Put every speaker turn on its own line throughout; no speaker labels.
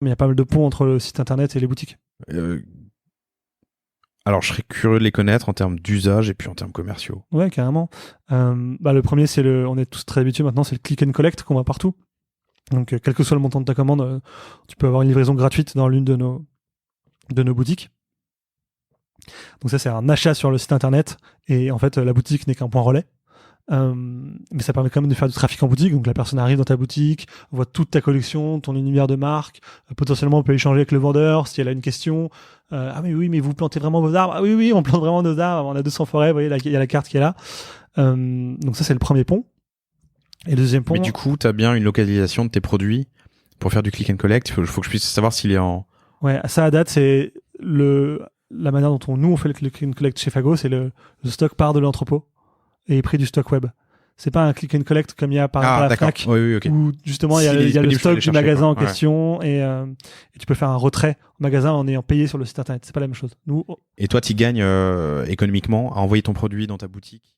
Mais il y a pas mal de ponts entre le site internet et les boutiques.
Alors, je serais curieux de les connaître en termes d'usage et puis en termes commerciaux.
Ouais, carrément. Le premier, on est tous très habitués maintenant, c'est le click and collect qu'on voit partout. Donc, quel que soit le montant de ta commande, tu peux avoir une livraison gratuite dans l'une de nos boutiques. Donc ça, c'est un achat sur le site internet. Et en fait, la boutique n'est qu'un point relais. Mais ça permet quand même de faire du trafic en boutique. Donc la personne arrive dans ta boutique, voit toute ta collection, ton univers de marque. Potentiellement, on peut échanger avec le vendeur si elle a une question. Ah mais oui, mais vous plantez vraiment vos arbres? Ah oui, on plante vraiment nos arbres. On a 200 forêts. Vous voyez, il y a la carte qui est là. Donc ça, c'est le premier pont. Et le deuxième pont...
Mais du coup, tu as bien une localisation de tes produits pour faire du click and collect. Il faut que je puisse savoir s'il est en...
Ouais, ça à date, c'est la manière dont nous on fait le click and collect chez Fago, c'est le stock part de l'entrepôt et est pris du stock web. C'est pas un click and collect comme il y a par la Fnac,
oui, okay.
où justement il y a le stock du magasin en question et tu peux faire un retrait au magasin en ayant payé sur le site internet. C'est pas la même chose.
Et toi, tu gagnes économiquement à envoyer ton produit dans ta boutique?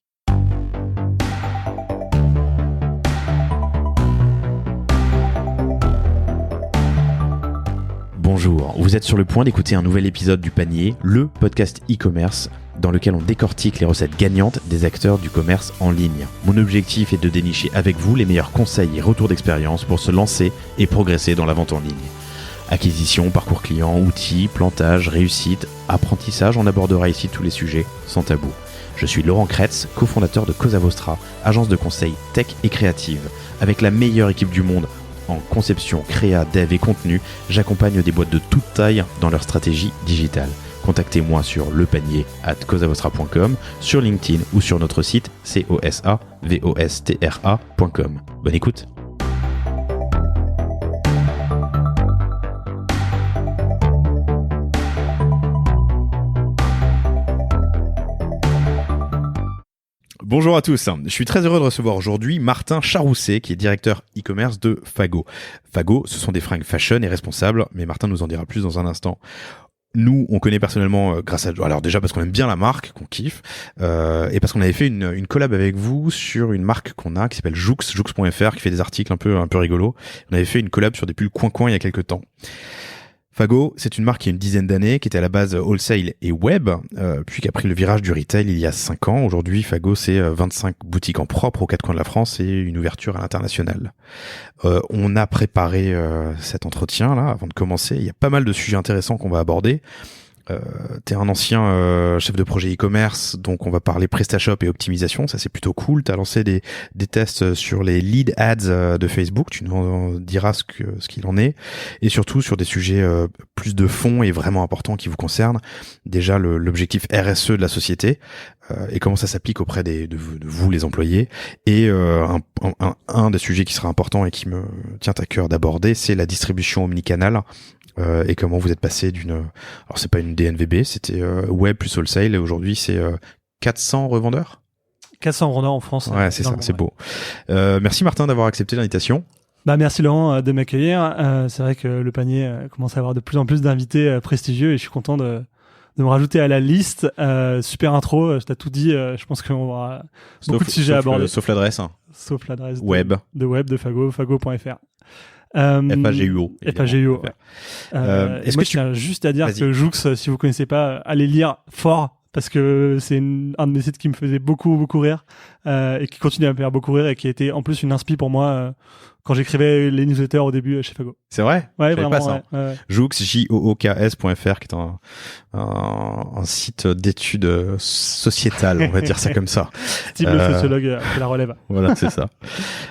Bonjour, vous êtes sur le point d'écouter un nouvel épisode du Panier, le podcast e-commerce dans lequel on décortique les recettes gagnantes des acteurs du commerce en ligne. Mon objectif est de dénicher avec vous les meilleurs conseils et retours d'expérience pour se lancer et progresser dans la vente en ligne. Acquisition, parcours client, outils, plantage, réussite, apprentissage, on abordera ici tous les sujets sans tabou. Je suis Laurent Kretz, cofondateur de Cosa Vostra, agence de conseil tech et créative. Avec la meilleure équipe du monde en conception, créa, dev et contenu, j'accompagne des boîtes de toute taille dans leur stratégie digitale. Contactez-moi sur lepanier@cosavostra.com, sur LinkedIn ou sur notre site cosavostra.com. Bonne écoute. Bonjour à tous, je suis très heureux de recevoir aujourd'hui Martin Charousset qui est directeur e-commerce de Fago. Fago, ce sont des fringues fashion et responsables, mais Martin nous en dira plus dans un instant. Nous, on connaît personnellement grâce à... Alors déjà parce qu'on aime bien la marque, qu'on kiffe, et parce qu'on avait fait une collab avec vous sur une marque qu'on a qui s'appelle Joux, joux.fr, qui fait des articles un peu rigolos. On avait fait une collab sur des pulls coin il y a quelques temps. Fago, c'est une marque qui a une dizaine d'années, qui était à la base wholesale et web, puis qui a pris le virage du retail il y a 5 ans. Aujourd'hui, Fago, c'est 25 boutiques en propre aux 4 coins de la France et une ouverture à l'international. On a préparé cet entretien-là avant de commencer. Il y a pas mal de sujets intéressants qu'on va aborder. T'es un ancien chef de projet e-commerce, donc on va parler PrestaShop et optimisation, ça c'est plutôt cool. T'as lancé des tests sur les lead ads de Facebook, tu nous en diras ce qu'il en est, et surtout sur des sujets plus de fond et vraiment importants qui vous concernent. Déjà l'objectif RSE de la société et comment ça s'applique auprès de vous les employés, et un des sujets qui sera important et qui me tient à cœur d'aborder, c'est la distribution omnicanal. Et comment vous êtes passé alors c'est pas une DNVB, c'était web plus wholesale, et aujourd'hui c'est 400 revendeurs
400 revendeurs en France.
Ouais, c'est ça, c'est beau. Merci Martin d'avoir accepté l'invitation.
Merci Laurent de m'accueillir. C'est vrai que le panier commence à avoir de plus en plus d'invités prestigieux et je suis content de me rajouter à la liste. Super intro, je t'ai tout dit. Je pense qu'on aura beaucoup de sujets à aborder.
Sauf l'adresse.
Sauf l'adresse
web
de Fago, fago.fr.
FAGUO.
FAGUO, ouais.
Est-ce
moi,
que
je tiens juste à dire
Vas-y.
que Joux, si vous connaissez pas, allez lire fort, parce que c'est un de mes sites qui me faisait beaucoup rire, et qui continue à me faire beaucoup rire, et qui a été en plus une inspi pour moi quand j'écrivais les newsletters au début chez Fago.
C'est vrai?
Ouais,
Je savais
vraiment.
pas ça.
Ouais.
Joux, JOOKS.fr, qui est un site d'études sociétales, on va dire ça comme ça.
Steve le sociologue qui la relève.
Voilà, c'est ça.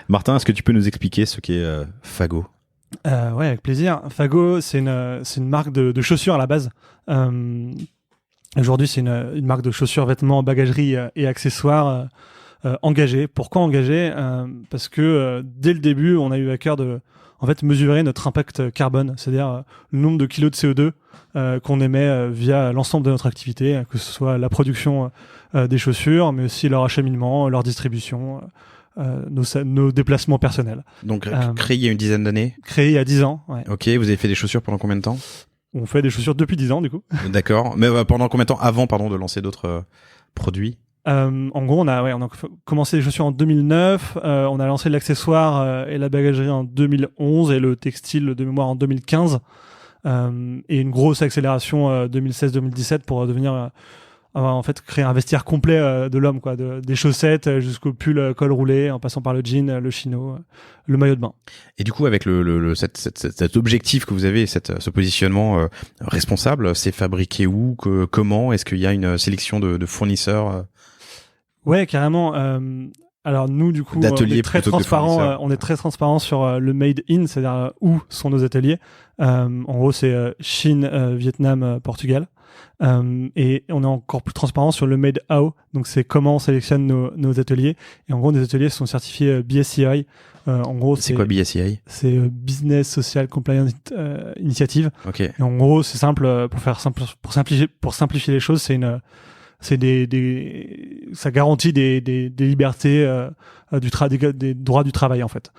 Martin, est-ce que tu peux nous expliquer ce qu'est Fago?
Ouais, avec plaisir. Fago, c'est une marque de chaussures à la base. Aujourd'hui, c'est une marque de chaussures, vêtements, bagagerie et accessoires engagée. Pourquoi engagée? Parce que dès le début, on a eu à cœur de mesurer notre impact carbone, c'est-à-dire le nombre de kilos de CO2 qu'on émet via l'ensemble de notre activité, que ce soit la production des chaussures, mais aussi leur acheminement, leur distribution, nos déplacements personnels.
Donc, créé il y a une dizaine d'années?
Créé il y a 10 ans, ouais.
Ok, vous avez fait des chaussures pendant combien de temps?
On fait des chaussures depuis 10 ans, du coup.
D'accord. Mais pendant combien de temps avant, de lancer d'autres produits?
En gros, on a commencé les chaussures en 2009, on a lancé l'accessoire et la bagagerie en 2011 et le textile de mémoire en 2015. Et une grosse accélération 2016-2017 pour devenir en fait créer un vestiaire complet de l'homme, quoi, des chaussettes jusqu'au pull col roulé, en passant par le jean, le chino, le maillot de bain.
Et du coup, avec cet objectif que vous avez, ce positionnement responsable, c'est fabriqué où, comment? Est-ce qu'il y a une sélection de fournisseurs?
Ouais, carrément. Alors nous, du coup,
d'ateliers
on est très transparent. On est très transparent sur le made in, c'est-à-dire où sont nos ateliers. En gros, c'est Chine, Vietnam, Portugal. Et on est encore plus transparent sur le made how. Donc c'est comment on sélectionne nos ateliers. Et en gros, nos ateliers sont certifiés BSCI. En gros,
c'est quoi BSCI?
C'est Business Social Compliance Initiative.
Ok.
Et en gros, c'est simple pour simplifier les choses. Ça garantit des libertés des droits du travail, en fait.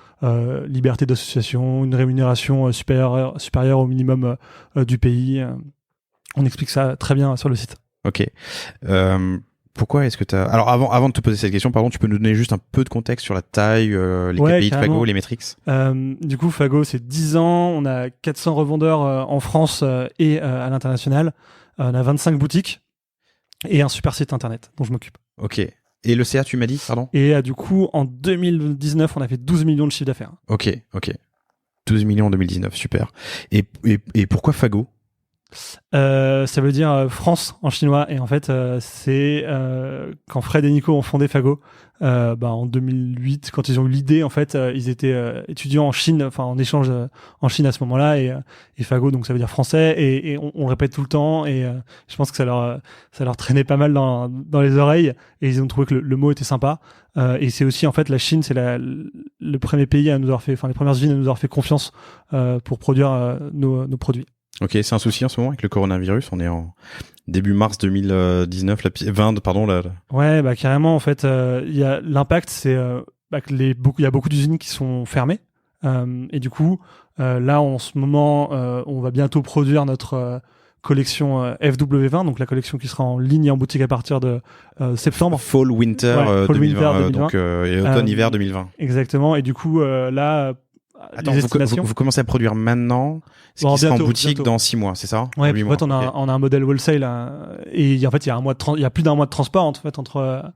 Liberté d'association, une rémunération supérieure au minimum du pays. On explique ça très bien sur le site.
Ok. Pourquoi est-ce que tu as... Alors avant de te poser cette question, pardon, tu peux nous donner juste un peu de contexte sur la taille, les KPI de Fago, les métriques?
Du coup, Fago, c'est 10 ans. On a 400 revendeurs en France et à l'international. On a 25 boutiques. Et un super site internet dont je m'occupe.
Ok. Et le CA, tu m'as dit, pardon?
Et du coup, en 2019, on a fait 12 millions de chiffre d'affaires.
Ok. 12 millions en 2019, super. Et pourquoi Fago?
Ça veut dire France en chinois. Et en fait, c'est quand Fred et Nico ont fondé Fago, en 2008, quand ils ont eu l'idée, en fait, ils étaient étudiants en Chine, enfin en échange en Chine à ce moment-là, et Fago, donc ça veut dire français, et on le répète tout le temps, et je pense que ça leur traînait pas mal dans les oreilles, et ils ont trouvé que le mot était sympa. Et c'est aussi, en fait, la Chine, c'est le premier pays à nous avoir fait, enfin les premières usines à nous avoir fait confiance pour produire nos produits.
Ok, c'est un souci en ce moment avec le coronavirus. On est en début mars 2019, 20, pardon.
Ouais, carrément. En fait, il y a l'impact, c'est il y a beaucoup d'usines qui sont fermées. Et du coup, là, en ce moment, on va bientôt produire notre collection FW20, donc la collection qui sera en ligne et en boutique à partir de septembre.
Fall Winter 2020, donc et automne-hiver 2020.
Exactement. Et du coup, là...
Attends, vous commencez à produire maintenant, ce qui sera en boutique dans 6 mois, c'est ça?
Ouais, en fait, on a un modèle wholesale, et en fait, il y a plus d'un mois de transport en fait, entre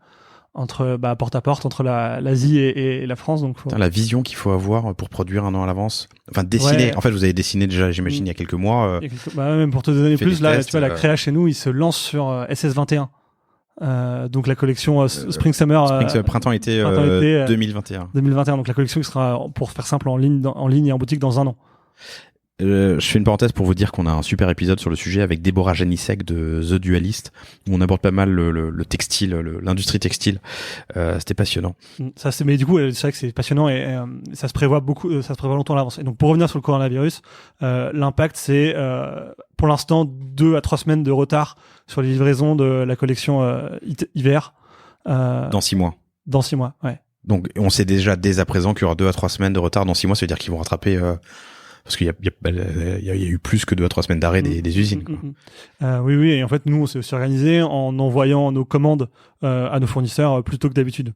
porte à porte, entre l'Asie et la France. Donc
la vision qu'il faut avoir pour produire un an à l'avance. Enfin, dessiner. Ouais. En fait, vous avez dessiné déjà, j'imagine, il y a quelques mois.
Même pour te donner plus, là, tu vois, la créa chez nous, il se lance sur SS21. Donc la collection Spring Summer
printemps-été 2021.
2021, donc la collection qui sera, pour faire simple, en ligne et en boutique dans un an.
Je fais une parenthèse pour vous dire qu'on a un super épisode sur le sujet avec Déborah Janisek de The Dualist, où on aborde pas mal le textile, l'industrie textile. C'était passionnant.
Mais du coup, c'est vrai que c'est passionnant, et ça se prévoit longtemps à l'avance. Et donc pour revenir sur le coronavirus, l'impact, c'est pour l'instant 2 à 3 semaines de retard sur les livraisons de la collection hiver.
Dans 6 mois.
Dans 6 mois, ouais.
Donc on sait déjà dès à présent qu'il y aura 2 à 3 semaines de retard dans 6 mois, ça veut dire qu'ils vont rattraper... Parce qu'il y a eu plus que 2 à 3 semaines d'arrêt des usines. Quoi.
Oui, et en fait, nous, on s'est aussi organisé en envoyant nos commandes à nos fournisseurs plus tôt que d'habitude.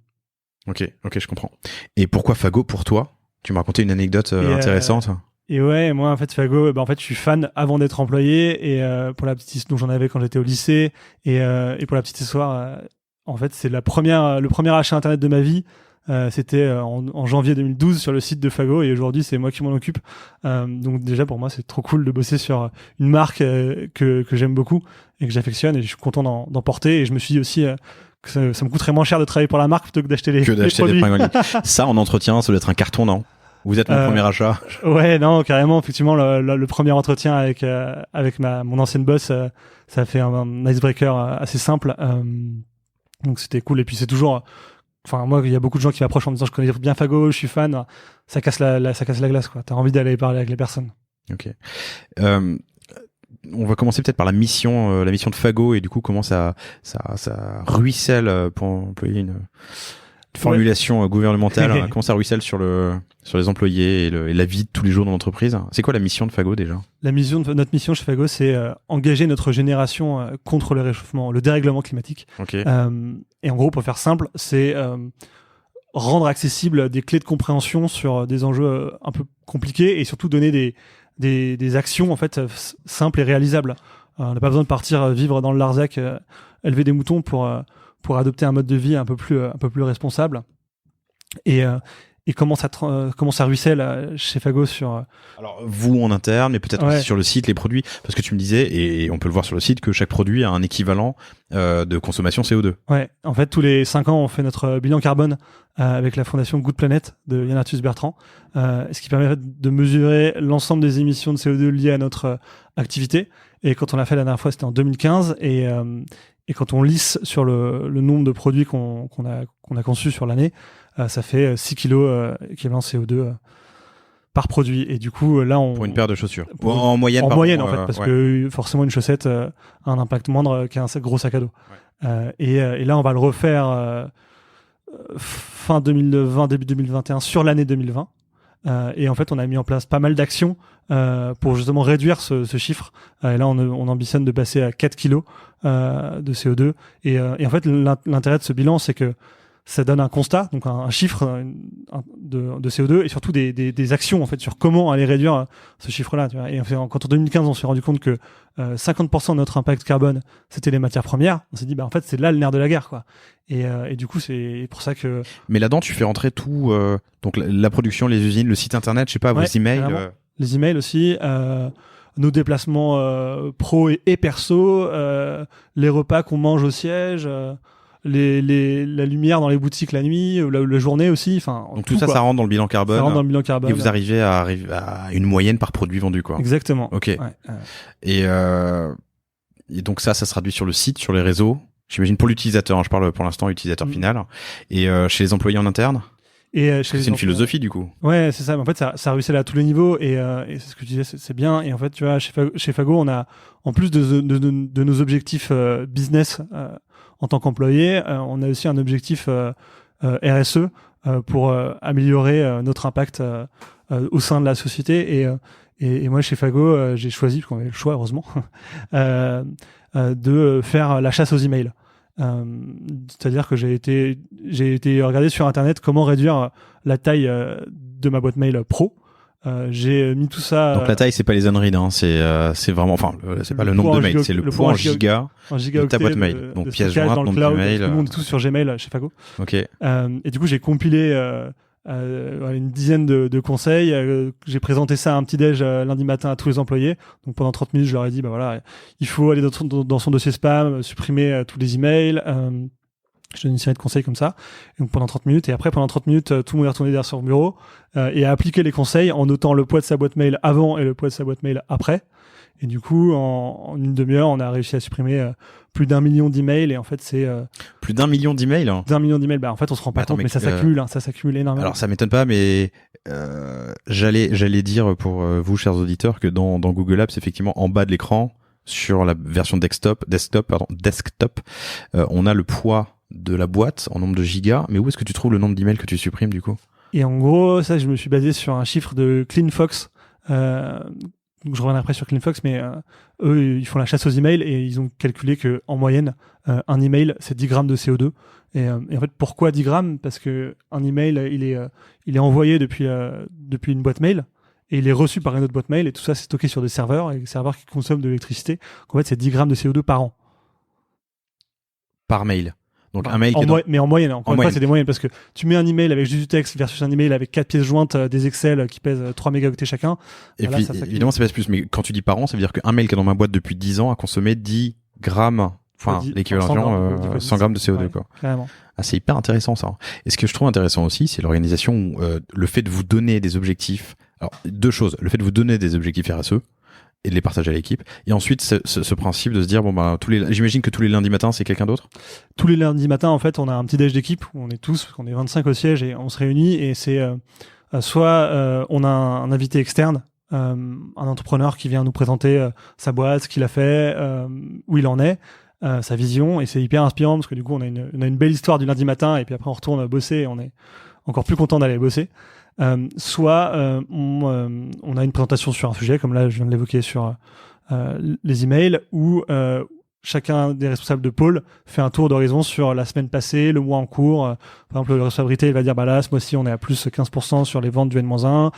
Ok, je comprends. Et pourquoi Fago pour toi? Tu m'as raconté une anecdote intéressante.
Et ouais, moi, en fait, Fago, en fait, je suis fan avant d'être employé, et pour la petite, donc j'en avais quand j'étais au lycée, et pour la petite histoire, en fait, c'est le premier achat internet de ma vie. C'était en janvier 2012 sur le site de Fago, et aujourd'hui c'est moi qui m'en occupe. Donc déjà pour moi c'est trop cool de bosser sur une marque que j'aime beaucoup et que j'affectionne, et je suis content d'en porter, et je me suis dit aussi que ça me coûterait moins cher de travailler pour la marque plutôt que d'acheter les produits.
Des fringues en ligne. Ça en entretien, ça doit être un carton, non? Vous êtes mon premier achat.
Ouais, non, carrément, effectivement, le premier entretien avec mon ancienne boss, ça a fait un icebreaker assez simple. Donc c'était cool, et puis c'est toujours... Enfin, moi, il y a beaucoup de gens qui m'approchent en me disant je connais bien Fago, je suis fan. Ça casse la glace, quoi. T'as envie d'aller parler avec les personnes.
Ok. On va commencer peut-être par la mission de Fago, et du coup comment ça ruisselle, pour employer une. formulation gouvernementale, hein, comment ça ruisselle sur les employés et la vie de tous les jours dans l'entreprise. C'est quoi la mission de Fago déjà ?
Notre mission chez Fago, c'est engager notre génération contre le réchauffement, le dérèglement climatique.
Okay.
Et en gros, pour faire simple, c'est rendre accessible des clés de compréhension sur des enjeux un peu compliqués et surtout donner des actions en fait simples et réalisables. On n'a pas besoin de partir vivre dans le Larzac, élever des moutons pour adopter un mode de vie un peu plus responsable. Et comment ça ruisselle chez Fago sur...
Alors, vous en interne, mais peut-être aussi sur le site, les produits, parce que tu me disais, et on peut le voir sur le site, que chaque produit a un équivalent de consommation CO2.
Ouais, en fait, tous les 5 ans, on fait notre bilan carbone avec la fondation Good Planet de Yann Arthus Bertrand, ce qui permet de mesurer l'ensemble des émissions de CO2 liées à notre activité. Et quand on l'a fait la dernière fois, c'était en 2015, et quand on lisse sur le nombre de produits qu'on a conçus sur l'année, ça fait 6 kilos équivalent CO2 par produit. Et du coup, là,
pour une paire de chaussures. En moyenne,
en fait, parce que forcément, une chaussette a un impact moindre qu'un gros sac à dos. Ouais. Et là, on va le refaire fin 2020, début 2021 sur l'année 2020. Et en fait, on a mis en place pas mal d'actions pour justement réduire ce chiffre. Et là, on ambitionne de passer à 4 kilos de CO2. Et en fait, l'intérêt de ce bilan, c'est que ça donne un constat, donc un chiffre de CO2 et surtout des actions en fait sur comment aller réduire ce chiffre-là. Tu vois. Et quand en 2015 on s'est rendu compte que 50% de notre impact carbone c'était les matières premières, on s'est dit en fait c'est là le nerf de la guerre quoi. Et du coup c'est pour ça que.
Mais là-dedans tu fais rentrer tout, donc la production, les usines, le site internet, je sais pas, vos emails.
Les emails aussi. Nos déplacements pro et perso, les repas qu'on mange au siège. La lumière dans les boutiques la nuit, la journée aussi.
Donc tout ça, ça rentre dans le bilan carbone.
Ça rentre dans le bilan carbone.
Et vous arrivez à une moyenne par produit vendu, quoi.
Exactement.
Ok. Ouais. Et donc ça se traduit sur le site, sur les réseaux. J'imagine pour l'utilisateur. Hein, je parle pour l'instant utilisateur final. Et chez les employés en interne. C'est une philosophie du coup.
Ouais, c'est ça. En fait, ça ruisselle à tous les niveaux et c'est ce que tu disais, c'est bien. Et en fait, tu vois, chez Fago, on a en plus de nos objectifs business. En tant qu'employé, on a aussi un objectif RSE pour améliorer notre impact au sein de la société. Et moi, chez Fago, j'ai choisi, parce qu'on avait le choix, heureusement, de faire la chasse aux emails. C'est-à-dire que j'ai été regarder sur Internet comment réduire la taille de ma boîte mail pro. J'ai mis tout ça.
Donc la taille, c'est pas les unread, hein, c'est vraiment, enfin, c'est pas le nombre de mails, c'est le poids en giga de ta boîte mail. Donc pièce jointe, nombre de mails.
Tout le monde est tous sur Gmail chez Fago.
Ok.
Et du coup, j'ai compilé une dizaine de conseils. J'ai présenté ça à un petit déj lundi matin à tous les employés. Donc pendant 30 minutes, je leur ai dit, voilà, il faut aller dans son dossier spam, supprimer tous les emails. Je donne une série de conseils comme ça. Et donc pendant 30 minutes. Et après, pendant 30 minutes, tout le monde est retourné derrière son bureau et a appliqué les conseils en notant le poids de sa boîte mail avant et le poids de sa boîte mail après. Et du coup, en une demi-heure, on a réussi à supprimer plus d'1 million d'emails. Et en fait, c'est...
plus d'1 million d'emails
d'1 million d'emails. En fait, on se rend pas compte, mais ça s'accumule. Ça s'accumule énormément.
Alors, ça m'étonne pas, mais j'allais dire pour vous, chers auditeurs, que dans Google Apps, effectivement, en bas de l'écran, sur la version desktop, on a le poids de la boîte en nombre de gigas, mais où est-ce que tu trouves le nombre d'emails que tu supprimes du coup ?
Et en gros, ça, je me suis basé sur un chiffre de CleanFox. Donc je reviendrai après sur CleanFox, mais eux, ils font la chasse aux emails et ils ont calculé que en moyenne, un email, c'est 10 grammes de CO2. Et en fait, pourquoi 10 grammes ? Parce que un email, il est envoyé depuis une boîte mail et il est reçu par une autre boîte mail et tout ça, c'est stocké sur des serveurs et des serveurs qui consomment de l'électricité. Donc en fait, c'est 10 grammes de CO2 par an.
Par mail. Donc un mail
mais en moyenne, encore une fois, c'est des moyennes parce que tu mets un email avec juste du texte versus un email avec 4 pièces jointes, des Excel qui pèsent 3 mégaoctets chacun.
Et puis, évidemment, ça pèse plus. Mais quand tu dis par an, ça veut dire qu'un mail qui est dans ma boîte depuis 10 ans a consommé 10 grammes, enfin, l'équivalent 100 grammes de CO2, quoi.
Carrément.
Ah, c'est hyper intéressant, ça. Et ce que je trouve intéressant aussi, c'est l'organisation où, le fait de vous donner des objectifs. Alors, deux choses. Le fait de vous donner des objectifs RSE. Et de les partager à l'équipe. Et ensuite, ce principe de se dire, j'imagine que tous les lundis matins, c'est quelqu'un d'autre? Tous
les lundis matins, en fait, on a un petit déj d'équipe où on est tous, on est 25 au siège et on se réunit et c'est, soit, on a un invité externe, un entrepreneur qui vient nous présenter sa boîte, ce qu'il a fait, où il en est. sa vision, et c'est hyper inspirant parce que du coup on a une belle histoire du lundi matin et puis après on retourne bosser et on est encore plus content d'aller bosser. Soit on a une présentation sur un sujet, comme là je viens de l'évoquer sur les emails, où chacun des responsables de pôle fait un tour d'horizon sur la semaine passée, le mois en cours. Par exemple, le responsable retail va dire bah là, ce mois-ci, on est à plus 15% sur les ventes du N-1.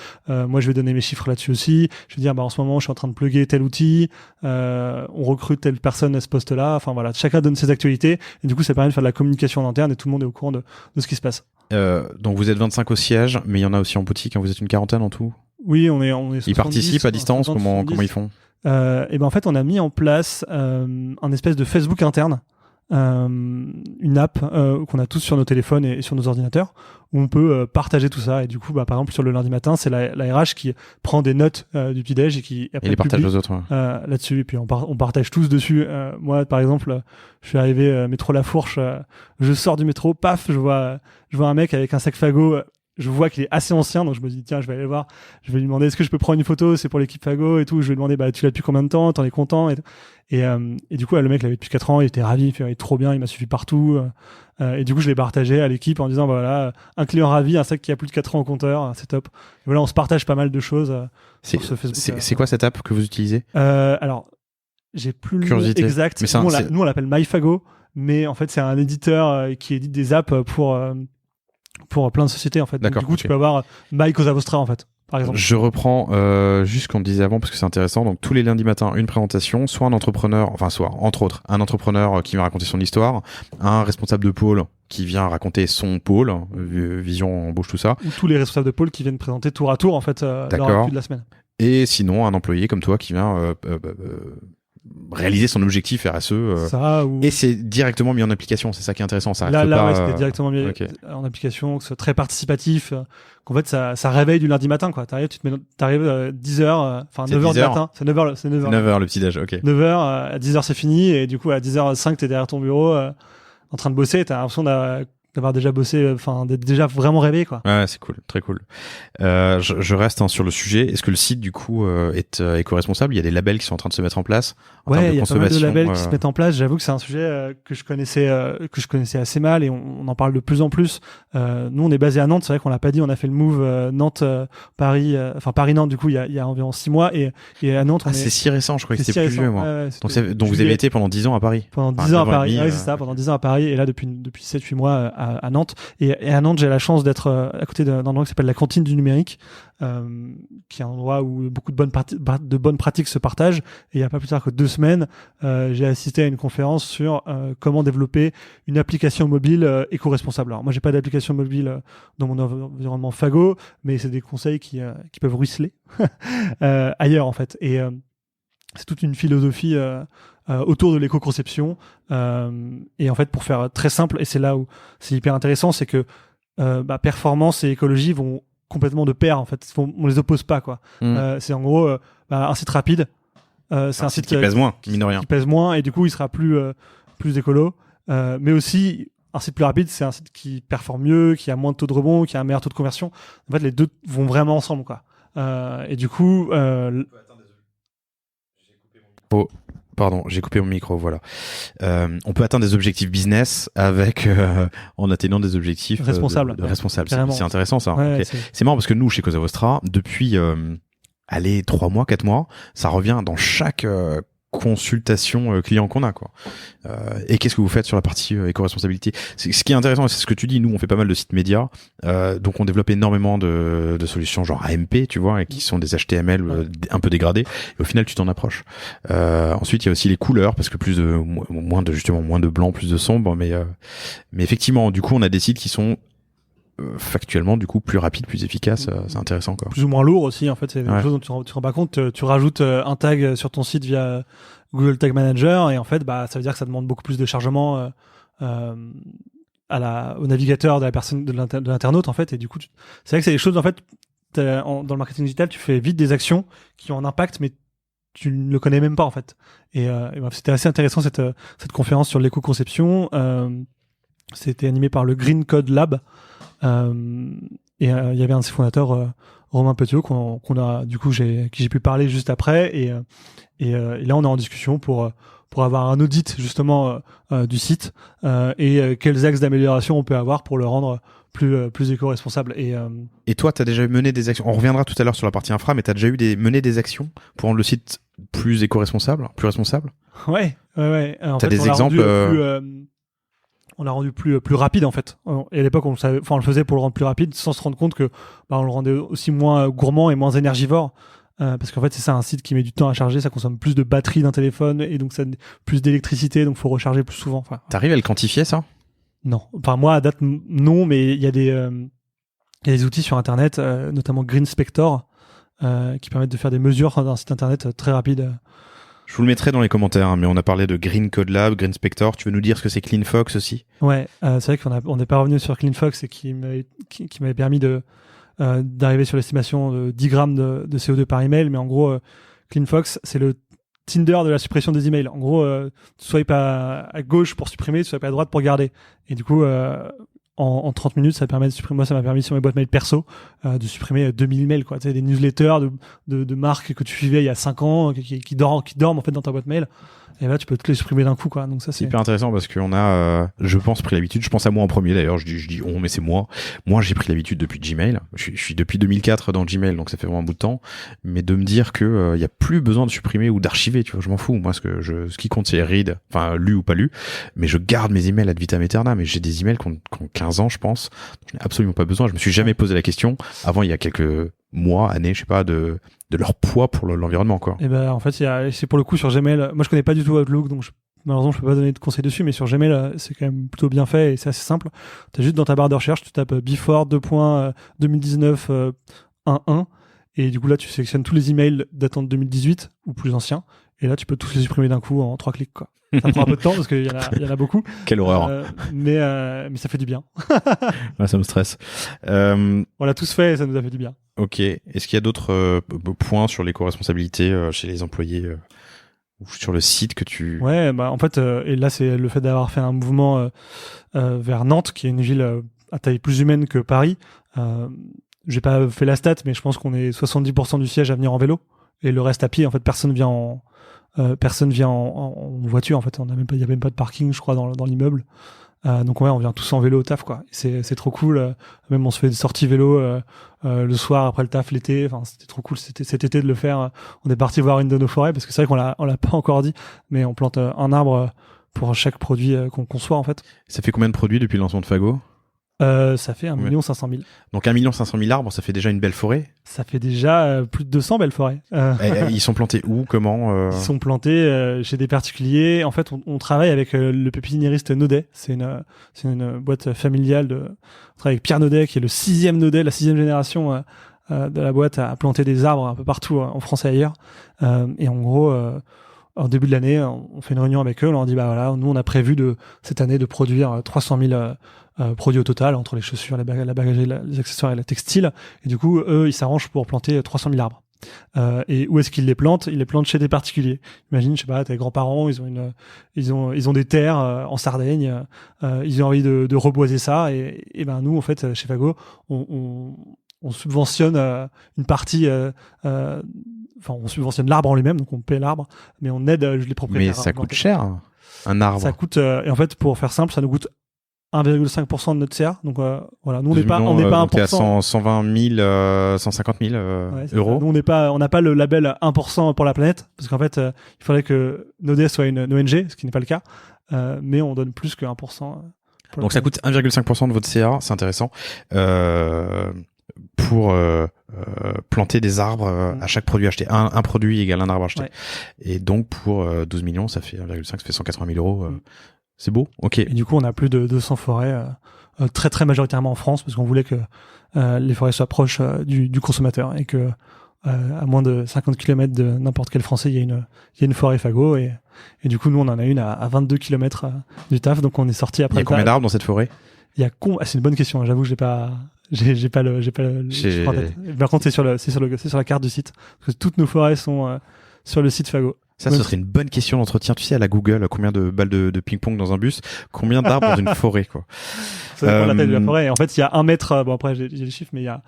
Moi, je vais donner mes chiffres là-dessus aussi. Je vais dire bah en ce moment, je suis en train de plugger tel outil. On recrute telle personne à ce poste-là. Enfin voilà, chacun donne ses actualités. Et du coup, ça permet de faire de la communication en interne et tout le monde est au courant de ce qui se passe.
Donc vous êtes 25 au siège, mais il y en a aussi en boutique. Hein, vous êtes une quarantaine en tout.
Oui, on est
Ils participent à distance. Comment ils font?
Et ben en fait, on a mis en place un espèce de Facebook interne, une app qu'on a tous sur nos téléphones et sur nos ordinateurs, où on peut partager tout ça. Et du coup, bah, par exemple, sur le lundi matin, c'est la RH qui prend des notes du petit-déj et qui après
les partage aux autres. Ouais.
Là-dessus. Et puis on partage tous dessus. Moi, par exemple, je suis arrivé métro La Fourche, je sors du métro, paf, je vois un mec avec un sac Fago. Je vois qu'il est assez ancien, donc je me dis tiens, je vais aller voir, je vais lui demander est-ce que je peux prendre une photo, c'est pour l'équipe Fago et tout. Je vais lui demander bah tu l'as depuis combien de temps, t'en es content et du coup le mec l'avait depuis 4 ans, il était ravi, il est trop bien, il m'a suivi partout et du coup je l'ai partagé à l'équipe en disant bah, voilà, un client ravi, un sac qui a plus de 4 ans au compteur, c'est top. Et voilà, on se partage pas mal de choses sur ce Facebook.
C'est quoi cette app que vous utilisez?
Alors j'ai plus le nom exact. Mais nous on l'appelle MyFago, mais en fait c'est un éditeur qui édite des apps pour plein de sociétés en fait. Donc, du coup, tu peux avoir My Cosa Vostra en fait, par exemple.
Je reprends juste ce qu'on disait avant parce que c'est intéressant. Donc tous les lundis matins, une présentation, soit un entrepreneur, enfin soit entre autres un entrepreneur qui vient raconter son histoire, un responsable de pôle qui vient raconter son pôle, vision, embauche, tout ça.
Ou tous les responsables de pôle qui viennent présenter tour à tour en fait leur actu de la semaine.
Et sinon un employé comme toi qui vient réaliser son objectif RSE et c'est directement mis en application, c'est ça qui est intéressant. Ça
là c'était directement mis en application, que c'est très participatif, qu'en fait ça réveille du lundi matin quoi. T'arrives 10h, enfin 9h du matin, c'est 9h
le petit déj, ok.
9h à 10h c'est fini et du coup à 10h05 t'es derrière ton bureau en train de bosser, t'as l'impression d'avoir déjà bossé, enfin d'être déjà vraiment rêvé quoi.
Ouais, c'est cool, très cool. Je reste sur le sujet. Est-ce que le site du coup est éco-responsable? Il y a des labels qui sont en train de se mettre en place.
Ouais, il y a pas mal de labels qui se mettent en place. J'avoue que c'est un sujet que je connaissais assez mal et on en parle de plus en plus. Nous, on est basé à Nantes. C'est vrai qu'on l'a pas dit. On a fait le move Nantes Paris, enfin Paris-Nantes du coup il y a environ 6 mois et à Nantes.
C'est si récent. Je croyais que c'était plus vieux moi.
Ouais,
donc vous avez été pendant 10 ans à Paris.
Pendant 10 ans à Paris. Ouais, c'est ça. Pendant 10 ans à Paris et là depuis 7-8 mois à Nantes. Et à Nantes, j'ai la chance d'être à côté d'un endroit qui s'appelle la Cantine du Numérique, qui est un endroit où beaucoup de bonnes pratiques se partagent. Et il n'y a pas plus tard que 2 semaines, j'ai assisté à une conférence sur comment développer une application mobile éco-responsable. Alors moi, j'ai pas d'application mobile dans mon environnement Fago, mais c'est des conseils qui peuvent ruisseler ailleurs en fait. Et c'est toute une philosophie autour de l'éco-conception. Et en fait, pour faire très simple, et c'est là où c'est hyper intéressant, c'est que performance et écologie vont complètement de pair en fait. On les oppose pas quoi. C'est en gros un site rapide. C'est un site
qui pèse moins, mine de rien.
Qui pèse moins et du coup il sera plus écolo. Mais aussi un site plus rapide, c'est un site qui performe mieux, qui a moins de taux de rebond, qui a un meilleur taux de conversion. En fait, les deux vont vraiment ensemble quoi. Et du coup.
Pardon, j'ai coupé mon micro, voilà. On peut atteindre des objectifs business avec en atteignant des objectifs
responsables.
Responsables. C'est intéressant ça. Ouais, okay. C'est marrant parce que nous, chez Cosa Vostra, depuis 3 mois, 4 mois, ça revient dans chaque consultation client qu'on a quoi. Et qu'est-ce que vous faites sur la partie éco-responsabilité? Ce qui est intéressant, c'est ce que tu dis, nous on fait pas mal de sites médias, donc on développe énormément de solutions genre AMP, tu vois, et qui sont des HTML un peu dégradés, et au final tu t'en approches. Ensuite il y a aussi les couleurs, parce que moins de blanc, plus de sombre, mais effectivement du coup on a des sites qui sont factuellement du coup plus rapide, plus efficace, c'est intéressant quoi.
Plus ou moins lourd aussi en fait, c'est des choses dont tu te rends pas compte. Tu rajoutes un tag sur ton site via Google Tag Manager et en fait ça veut dire que ça demande beaucoup plus de chargement au navigateur de la personne de l'internaute en fait, et du coup c'est vrai que c'est des choses en fait dans le marketing digital tu fais vite des actions qui ont un impact mais tu ne le connais même pas en fait, et bref, c'était assez intéressant cette conférence sur l'éco-conception. C'était animé par le Green Code Lab. Et il y avait un de ses fondateurs, Romain Petiot, qui j'ai pu parler juste après, et là on est en discussion pour pour avoir un audit justement du site et quels axes d'amélioration on peut avoir pour le rendre plus éco-responsable.
Et toi, tu as déjà mené des actions. On reviendra tout à l'heure sur la partie infra, mais tu as déjà mené des actions pour rendre le site plus éco-responsable, plus responsable?
Ouais. En
T'as
fait,
des exemples
on l'a rendu plus rapide en fait. Et à l'époque, on le faisait pour le rendre plus rapide, sans se rendre compte que on le rendait aussi moins gourmand et moins énergivore. Parce qu'en fait, c'est ça, un site qui met du temps à charger, ça consomme plus de batterie d'un téléphone et donc ça plus d'électricité, donc faut recharger plus souvent. Enfin,
t'arrives à le quantifier, ça?
Non. Enfin, moi, à date, non, mais il y a des outils sur Internet, notamment GreenSpector, qui permettent de faire des mesures d'un site Internet très rapide.
Je vous le mettrai dans les commentaires, hein, mais on a parlé de Green Code Lab, GreenSpector. Tu veux nous dire ce que c'est CleanFox aussi?
Ouais, c'est vrai qu'on n'est pas revenu sur CleanFox et qui m'avait permis d'arriver sur l'estimation de 10 grammes de CO2 par email. Mais en gros, CleanFox, c'est le Tinder de la suppression des emails. En gros, tu swipes à gauche pour supprimer, tu swipes à droite pour garder. Et du coup, en 30 minutes, ça permet de supprimer. Moi, ça m'a permis sur mes boîtes mail perso de supprimer 2000 emails, quoi. Tu sais, des newsletters de marques que tu suivais il y a 5 ans, qui dorment en fait dans ta boîte mail. Et là, tu peux toutes les supprimer d'un coup, quoi. Donc ça,
c'est hyper intéressant parce qu'on a, je pense, pris l'habitude. Je pense à moi en premier d'ailleurs. Je dis on, mais c'est moi. Moi, j'ai pris l'habitude depuis Gmail. Je suis depuis 2004 dans Gmail, donc ça fait vraiment un bout de temps. Mais de me dire que y a plus besoin de supprimer ou d'archiver, tu vois, je m'en fous. Moi, ce qui compte, c'est read, enfin lu ou pas lu. Mais je garde mes emails ad vitam aeternam. Et j'ai des emails qui ont 15 ans, je pense. Je n'ai absolument pas besoin. Je me suis jamais posé la question avant il y a quelques mois, années, je sais pas, de leur poids pour l'environnement, quoi.
Et ben en fait, c'est pour le coup sur Gmail. Moi, je connais pas du tout Outlook, donc malheureusement, je peux pas donner de conseils dessus, mais sur Gmail, c'est quand même plutôt bien fait et c'est assez simple. T'as juste dans ta barre de recherche, tu tapes before 2019 1.1 et du coup là, tu sélectionnes tous les emails datant de 2018 ou plus anciens et là, tu peux tous les supprimer d'un coup en 3 clics, quoi. Ça prend un peu de temps parce qu'il y en a beaucoup.
Quelle horreur.
Mais ça fait du bien.
Ouais, ça me stresse.
On l'a tous fait et ça nous a fait du bien.
Ok. Est-ce qu'il y a d'autres points sur l'éco-responsabilité chez les employés ou sur le site que tu...
Ouais, en fait, et là, c'est le fait d'avoir fait un mouvement vers Nantes, qui est une ville à taille plus humaine que Paris. J'ai pas fait la stat, mais je pense qu'on est 70% du siège à venir en vélo et le reste à pied. En fait, personne vient en voiture. En fait, il y a même pas de parking, je crois, dans l'immeuble. Donc ouais, on vient tous en vélo au taf, quoi. C'est trop cool. Même on se fait des sorties vélo le soir après le taf l'été. Enfin, c'était trop cool. C'était cet été de le faire. On est parti voir une de nos forêts parce que c'est vrai qu'on l'a pas encore dit, mais on plante un arbre pour chaque produit qu'on conçoit, en fait.
Ça fait combien de produits depuis le lancement de Fago?
Ça fait 1 500 000.
Donc 1 500 000 arbres, ça fait déjà une belle forêt?
Ça fait déjà plus de 200 belles forêts.
Ils sont plantés où? Comment
Ils sont plantés chez des particuliers. En fait, on travaille avec le pépiniériste Naudet. C'est une boîte familiale. On travaille avec Pierre Naudet, qui est le 6e Naudet, la 6e génération de la boîte à planter des arbres un peu partout en France et ailleurs. Et en gros... en début de l'année, on fait une réunion avec eux. On leur dit, bah voilà, nous on a prévu cette année de produire 300 000 produits au total entre les chaussures, la bagagerie, les accessoires et la textile. Et du coup, eux, ils s'arrangent pour planter 300 000 arbres. Et où est-ce qu'ils les plantent? Ils les plantent chez des particuliers. Imagine, je sais pas, tes grands-parents, ils ont des terres en Sardaigne. Ils ont envie de reboiser ça. Et ben nous, en fait, chez Fago, on subventionne une partie. Enfin, on subventionne l'arbre en lui-même, donc on paie l'arbre, mais on aide les propriétaires.
Mais ça coûte cher, un arbre.
Ça coûte, et en fait, pour faire simple, ça nous coûte 1,5% de notre CA. Donc voilà, nous on n'est pas 1%.
T'es à 120 000, 150 000 euros.
Nous on n'a pas le label 1% pour la planète, parce qu'en fait, il faudrait que Naudet soit une ONG, ce qui n'est pas le cas, mais on donne plus que 1%.
Donc ça coûte 1,5% de votre CA, c'est intéressant. Pour planter des arbres à chaque produit acheté. Un produit égale un arbre acheté. Ouais. Et donc, pour 12 millions, ça fait 1,5, ça fait 180 000 euros. C'est beau. Ok.
Et du coup, on a plus de 200 forêts, très, très majoritairement en France, parce qu'on voulait que les forêts soient proches du consommateur et que à moins de 50 km de n'importe quel Français, il y a une forêt Fago. Et du coup, nous, on en a une à 22 km du taf. Donc, on est sorti après.
Il y a combien d'arbres dans cette forêt?
C'est une bonne question. J'avoue que j'ai pas le chiffre en tête. Par contre, c'est sur la carte du site. Parce que toutes nos forêts sont sur le site Fago.
Ça, ce serait une bonne question d'entretien. Tu sais, à la Google, combien de balles de ping-pong dans un bus? Combien d'arbres dans une forêt, quoi?
Ça dépend de la taille de la forêt. Et en fait, il y a 1 mètre, bon après, j'ai les chiffres, mais il y a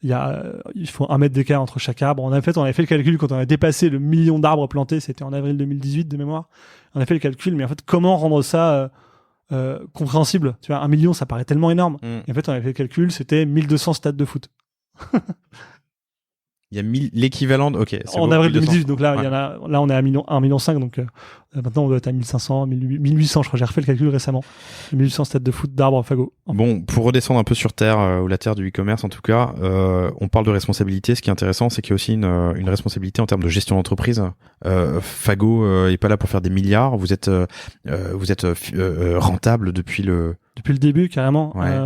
il faut 1 mètre d'écart entre chaque arbre. On avait fait le calcul quand on a dépassé le million d'arbres plantés, c'était en avril 2018 de mémoire. On a fait le calcul, mais en fait, comment rendre ça compréhensible? Tu vois, 1 million, ça paraît tellement énorme. Et en fait, on avait fait le calcul, c'était 1200 stades de foot.
Il y a l'équivalent. Ok.
En avril 2018, donc là,
ouais.
là, on est à 1,5 million, donc maintenant on doit être à 1500, 1800, je crois. J'ai refait le calcul récemment. 1800 stades de foot d'arbres Fago.
Bon, pour redescendre un peu sur terre, ou la terre du e-commerce en tout cas, on parle de responsabilité. Ce qui est intéressant, c'est qu'il y a aussi une responsabilité en termes de gestion d'entreprise. Fago est pas là pour faire des milliards. Vous êtes rentable depuis le
début, carrément.
Ouais.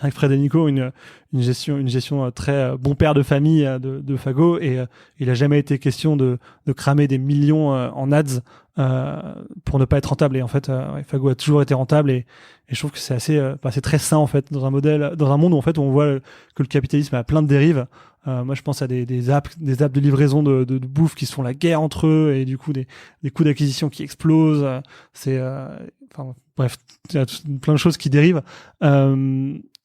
Avec Fred et Nico, une gestion très bon père de famille de Fago, et il a jamais été question de cramer des millions en ads pour ne pas être rentable. Et en fait, Fago a toujours été rentable, et je trouve que c'est c'est très sain en fait dans un monde où en fait où on voit que le capitalisme a plein de dérives. Moi, je pense à des apps de livraison de bouffe qui se font la guerre entre eux, et du coup des coûts d'acquisition qui explosent. Bref, il y a plein de choses qui dérivent.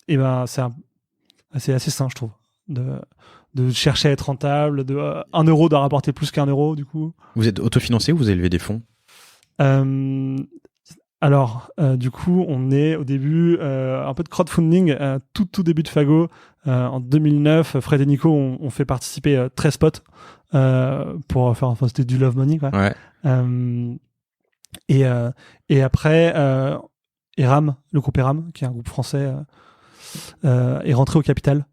Et ben c'est assez sain, je trouve, de chercher à être rentable, 1 euro doit rapporter plus qu'1 euro, du coup.
Vous êtes autofinancé ou vous avez levé des fonds?
Alors, du coup, on est au début un peu de crowdfunding, tout début de Fago. En 2009, Fred et Nico ont fait participer 13 potes pour faire, enfin, c'était du love money, quoi.
Ouais.
Et après, Eram, le groupe Eram, qui est un groupe français, est rentré au capital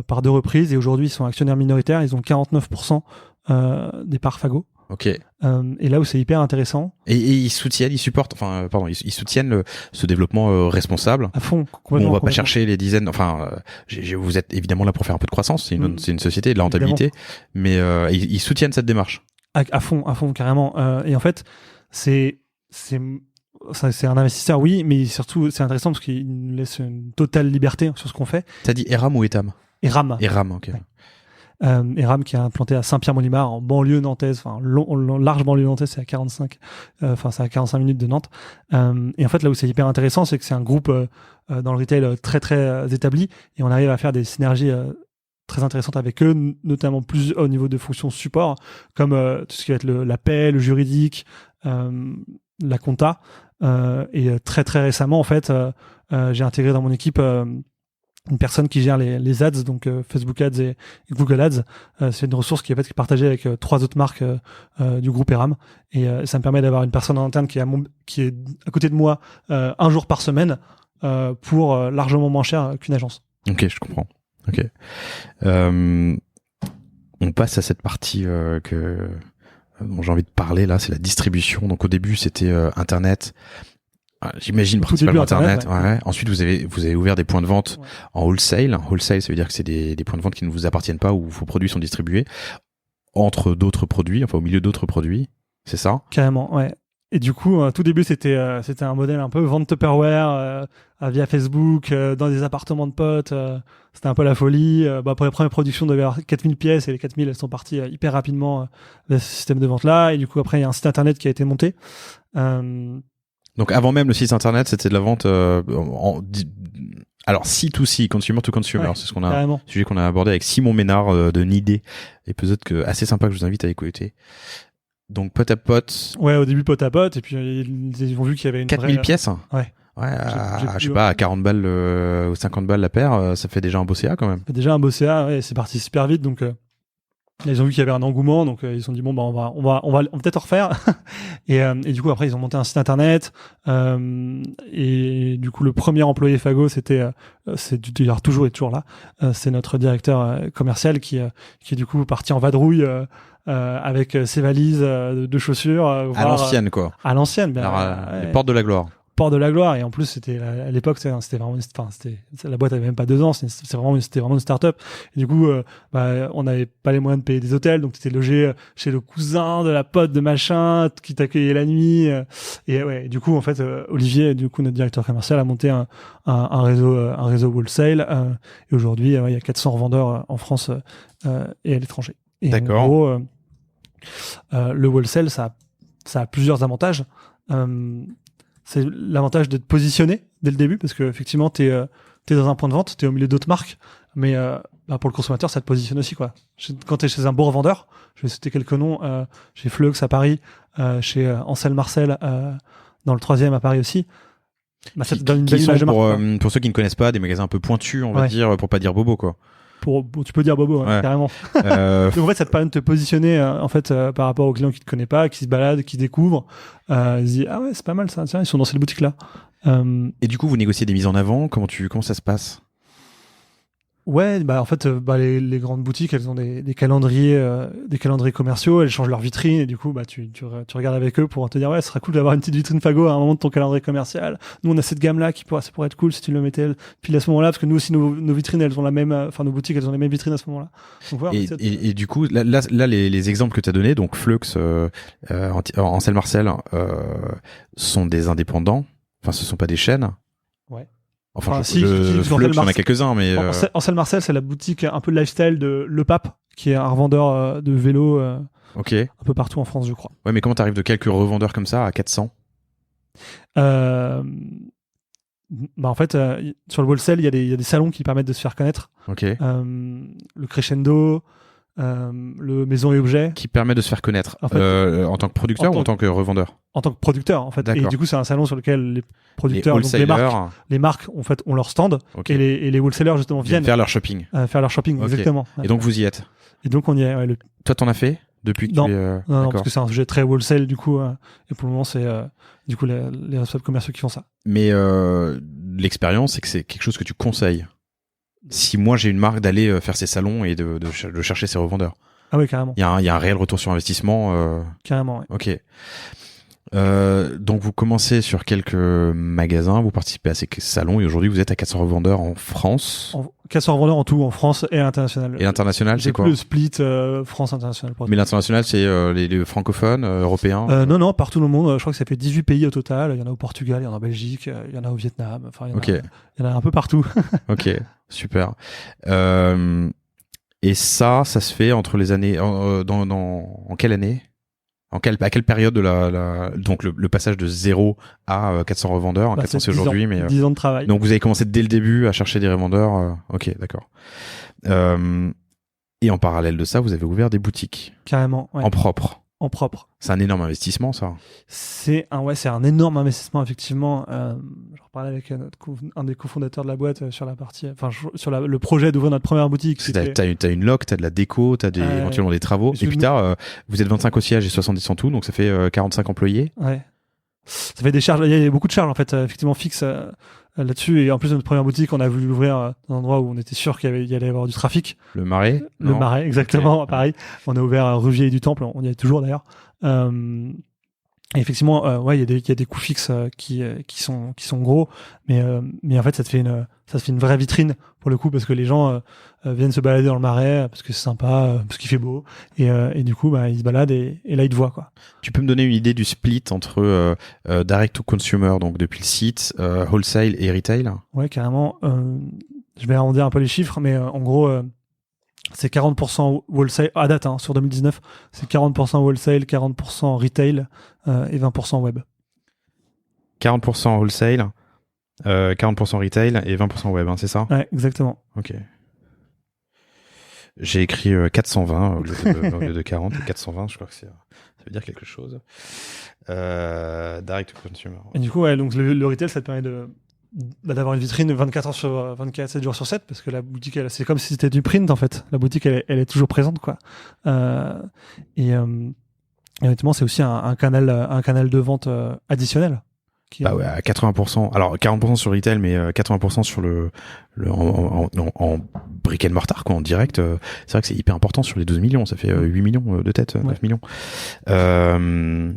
par 2 reprises, et aujourd'hui ils sont actionnaires minoritaires, ils ont 49% des parts Fago.
Ok.
Et là où c'est hyper intéressant.
Et ils supportent, ils soutiennent ce développement responsable.
À fond.
On va pas chercher les dizaines. Vous êtes évidemment là pour faire un peu de croissance. C'est une société, de la rentabilité, mais ils soutiennent cette démarche.
À fond, carrément. Et en fait, c'est un investisseur, oui, mais surtout c'est intéressant parce qu'il nous laisse une totale liberté sur ce qu'on fait.
T'as dit Eram ou Etam?
Eram.
Eram, ok.
Ouais. Eram qui est implanté à Saint-Pierre-Molimar, en banlieue nantaise, enfin large banlieue nantaise, c'est à 45 minutes de Nantes. Et en fait, là où c'est hyper intéressant, c'est que c'est un groupe dans le retail très très établi, et on arrive à faire des synergies très intéressantes avec eux, notamment plus au niveau de fonctions support, comme tout ce qui va être la paie, le juridique, la compta. Et très très récemment, en fait, j'ai intégré dans mon équipe une personne qui gère les ads, donc Facebook Ads et Google Ads. C'est une ressource qui est partagée avec 3 autres marques du groupe Eram, et ça me permet d'avoir une personne en interne qui est à côté de moi 1 jour par semaine pour largement moins cher qu'une agence.
Ok, je comprends. Ok. On passe à cette partie dont j'ai envie de parler là, c'est la distribution. Donc au début c'était Internet. J'imagine principalement Internet. Ouais. Ensuite, vous avez ouvert des points de vente en wholesale. Wholesale, ça veut dire que c'est des points de vente qui ne vous appartiennent pas, où vos produits sont distribués entre d'autres produits, enfin au milieu d'autres produits. C'est ça? Carrément, ouais.
Et du coup, tout début, c'était un modèle un peu vente Tupperware via Facebook, dans des appartements de potes. C'était un peu la folie. Pour les premières productions, on devait avoir 4000 pièces, et les 4000, elles sont parties hyper rapidement de ce système de vente-là. Et du coup, après, il y a un site internet qui a été monté.
Donc avant même le site internet, c'était de la vente alors C2C, consumer to consumer, c'est sujet qu'on a abordé avec Simon Ménard de Nidé, épisode assez sympa que je vous invite à écouter. Donc pote à pote.
Ouais, au début pote à pote, et puis ils ont vu qu'il y avait une
4000 pièces.
Ouais.
Ouais, je sais pas, à 40 balles ou 50 balles la paire, ça fait déjà un beau CA quand même. Ça fait
déjà un beau CA, ouais, c'est parti super vite, donc ils ont vu qu'il y avait un engouement, donc ils se sont dit bon on va peut-être en refaire. et du coup après ils ont monté un site internet, et du coup le premier employé Fago c'est toujours là, c'est notre directeur commercial qui est du coup parti en vadrouille avec ses valises de chaussures
à l'ancienne quoi.
À l'ancienne,
les portes de la gloire.
Port de la gloire. Et en plus c'était à l'époque c'était vraiment, la boîte avait même pas 2 ans, c'était vraiment une start-up. Et du coup on n'avait pas les moyens de payer des hôtels, donc t'étais logé chez le cousin de la pote de machin qui t'accueillait la nuit, et du coup en fait Olivier, du coup notre directeur commercial, a monté un réseau wholesale, et aujourd'hui il y a 400 revendeurs en France et à l'étranger. Et
d'accord.
En gros le wholesale ça a plusieurs avantages. C'est l'avantage d'être positionné dès le début, parce que effectivement t'es dans un point de vente, t'es au milieu d'autres marques, mais pour le consommateur, ça te positionne aussi, quoi. Quand tu es chez un bon revendeur, je vais citer quelques noms, chez Fleux à Paris, chez Ansel Marcel dans le 3e à Paris aussi. Bah, ça te donne une belle image de marque.
Pour ceux qui ne connaissent pas, des magasins un peu pointus, on va dire, pour pas dire bobo, quoi.
Tu peux dire bobo, carrément. Donc en fait, ça te permet de te positionner par rapport aux clients qui te connaissent pas, qui se baladent, qui découvrent. Ils se disent ah ouais, c'est pas mal ça. Tiens, ils sont dans cette boutique là.
Et du coup, vous négociez des mises en avant. Comment ça se passe?
Ouais, en fait, les grandes boutiques, elles ont des calendriers commerciaux, elles changent leur vitrine et du coup, tu regardes avec eux pour te dire ouais, ce serait cool d'avoir une petite vitrine Fago à un moment de ton calendrier commercial. Nous, on a cette gamme là ça pourrait être cool si tu le mettais pile à ce moment-là, parce que nous aussi nos vitrines, elles ont la même, nos boutiques, elles ont les mêmes vitrines à ce moment-là. Donc, voilà,
et du coup, là, les exemples que tu as donnés, donc Flux, Ansel Marcel, sont des indépendants. Enfin, ce sont pas des chaînes.
Ouais.
Enfin, Flux, on a quelques-uns, mais...
Ansel Marcel, c'est la boutique un peu de lifestyle de Le Pape, qui est un revendeur de vélos un peu partout en France, je crois.
Ouais, mais comment t'arrives de quelques revendeurs comme ça à 400 ?
En fait, sur le wholesale, il y a des salons qui permettent de se faire connaître. Le Crescendo, le Maison et Objets.
Qui permet de se faire connaître en tant que producteur ou en tant que revendeur ? En
tant que producteur, en fait.
D'accord.
Et du coup, c'est un salon sur lequel les producteurs, les marques ont fait, ont leur stand, et les wholesalers, justement, viennent
faire leur shopping.
Exactement.
Et donc, vous y êtes.
Et donc, on y est. Ouais,
Toi, t'en as fait depuis que
non, parce que c'est un sujet très wholesale, du coup, et pour le moment, c'est du coup les responsables commerciaux qui font ça.
Mais l'expérience, c'est que c'est quelque chose que tu conseilles. Si moi, j'ai une marque, d'aller faire ces salons et de chercher ces revendeurs.
Ah oui, carrément.
Il y a un réel retour sur investissement.
Carrément, ouais.
Ok. Donc vous commencez sur quelques magasins, vous participez à ces salons et aujourd'hui vous êtes à 400 revendeurs en France.
400 revendeurs en tout, en France et international.
Et l'international, c'est quoi ?
Le split France international.
Mais l'international, c'est les francophones, européens
Non, partout dans le monde. Je crois que ça fait 18 pays au total. Il y en a au Portugal, il y en a en Belgique, il y en a au Vietnam. Enfin, il y en a un peu partout.
Ok, super. Et ça se fait entre les années... en quelle année ? À quelle période donc le passage de 0 à 400 revendeurs, 400 c'est aujourd'hui, mais
10 ans de travail.
Donc vous avez commencé dès le début à chercher des revendeurs. Ok, d'accord. Et en parallèle de ça, vous avez ouvert des boutiques.
Carrément. Ouais.
En propre. C'est un énorme investissement, ça.
C'est un énorme investissement, effectivement. Je reparlais avec un des cofondateurs de la boîte sur la partie, sur le projet d'ouvrir notre première boutique.
T'as une loc, t'as de la déco, t'as éventuellement des travaux. Et puis vous êtes 25 au siège et 70 en tout, donc ça fait 45 employés.
Ouais. Ça fait des charges. Il y a beaucoup de charges, en fait, effectivement, fixes là-dessus. Et en plus de notre première boutique, on a voulu l'ouvrir dans un endroit où on était sûr qu'il y allait y avoir du trafic.
Le Marais.
Le Marais, exactement, à Paris. On a ouvert à Rue du Temple, on y est toujours d'ailleurs. Et effectivement, il y a des coûts fixes qui sont gros, mais en fait, ça te fait une vraie vitrine pour le coup, parce que les gens viennent se balader dans le Marais parce que c'est sympa, parce qu'il fait beau, et du coup, ils se baladent et là ils te voient, quoi.
Tu peux me donner une idée du split entre direct to consumer, donc depuis le site, wholesale et retail?
Ouais, carrément. Je vais arrondir un peu les chiffres, mais en gros. C'est 40% wholesale à date, sur 2019. C'est 40% wholesale, 40% retail et 20% web.
40% wholesale, 40% retail et 20% web, c'est ça ?
Ouais, exactement.
Ok. J'ai écrit 420 au lieu de 40. 420, je crois que ça veut dire quelque chose. Direct to consumer.
Et du coup, ouais, donc le retail, ça te permet d'avoir une vitrine 24 heures sur 24, 7 jours sur 7, parce que la boutique, c'est comme si c'était du print, en fait. La boutique, elle est toujours présente, quoi. Et honnêtement, c'est aussi un canal de vente additionnel.
Bah ouais, à 80%. Alors, 40% sur retail, mais 80% sur en brick and mortar, quoi, en direct. C'est vrai que c'est hyper important sur les 12 millions. Ça fait 8 millions de têtes, 9 millions.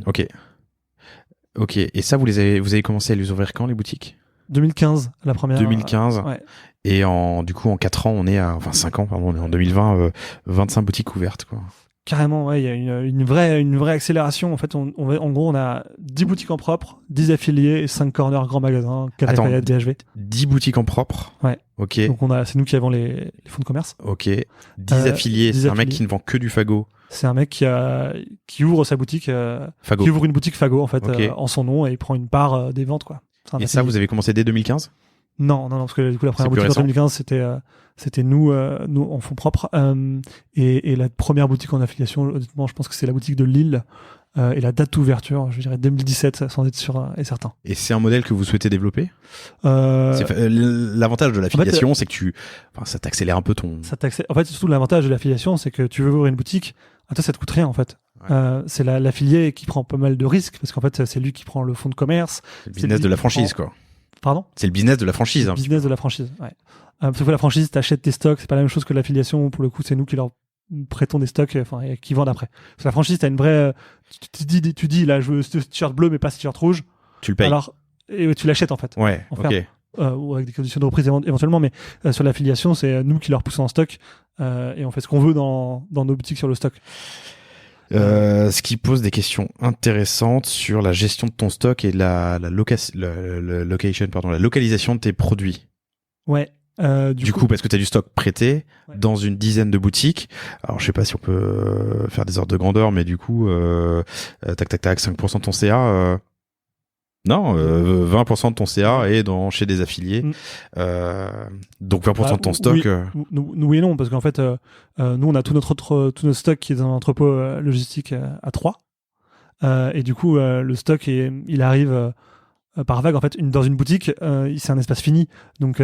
Ok. Et ça, vous avez commencé à les ouvrir quand, les boutiques?
2015, la première.
2015.
Ouais.
Et du coup, en 4 ans, 5 ans, pardon, on est en 2020, 25 boutiques ouvertes, quoi.
Carrément, ouais, il y a une vraie accélération. En fait, en gros, on a 10 boutiques en propre, 10 affiliés et 5 corners grands magasins, Café Payette, DHV.
10 boutiques en propre?
Ouais.
Ok.
Donc c'est nous qui avons les fonds de commerce.
Ok. 10 affiliés, c'est un mec qui ne vend que du Fago.
C'est un mec qui ouvre sa boutique,
Fago.
Qui ouvre une boutique Fago, en fait,
Okay.
en son nom, et il prend une part des ventes, quoi.
Et ça, vous avez commencé dès 2015?
Non, parce que du coup la première
C'est plus
boutique en
récent
2015 c'était nous en fonds propres et la première boutique en affiliation, honnêtement, je pense que c'est la boutique de Lille et la date d'ouverture, je dirais 2017 sans être sûr et certain.
Et c'est un modèle que vous souhaitez développer?
Euh,
L'avantage de l'affiliation, c'est que ça t'accélère un peu ton...
En fait, surtout l'avantage de l'affiliation, c'est que tu veux ouvrir une boutique, à toi ça te coûte rien en fait.
Ouais.
C'est l'affilié qui prend pas mal de risques parce qu'en fait c'est lui qui prend le fonds de commerce.
C'est le business de la franchise, quoi.
Pardon?
C'est le business de la franchise.
Le business de la franchise, ouais. Parce que la franchise, t'achètes tes stocks, c'est pas la même chose que l'affiliation. Pour le coup, c'est nous qui leur prêtons des stocks, et qui vendent après. Parce que la franchise, t'as une vraie. Tu dis là, je veux ce t-shirt bleu, mais pas ce t-shirt rouge.
Tu le payes.
Alors, et tu l'achètes en fait.
Ouais,
Enfin,
ok.
Ou avec des conditions de reprise éventuellement, mais sur l'affiliation, c'est nous qui leur poussons en stock et on fait ce qu'on veut dans nos boutiques sur le stock.
Ce qui pose des questions intéressantes sur la gestion de ton stock et la localisation de tes produits.
Ouais.
Du coup, parce que tu as du stock prêté dans une dizaine de boutiques. Alors, je sais pas si on peut faire des ordres de grandeur, mais du coup, tac, 5% de ton CA. Non, 20% de ton CA est chez des affiliés. Donc 20% de ton stock.
Oui et non, parce qu'en fait, nous, on a tout notre stock qui est dans l'entrepôt logistique à 3. Et du coup, le stock, il arrive par vague. En fait, dans une boutique, c'est un espace fini. Donc,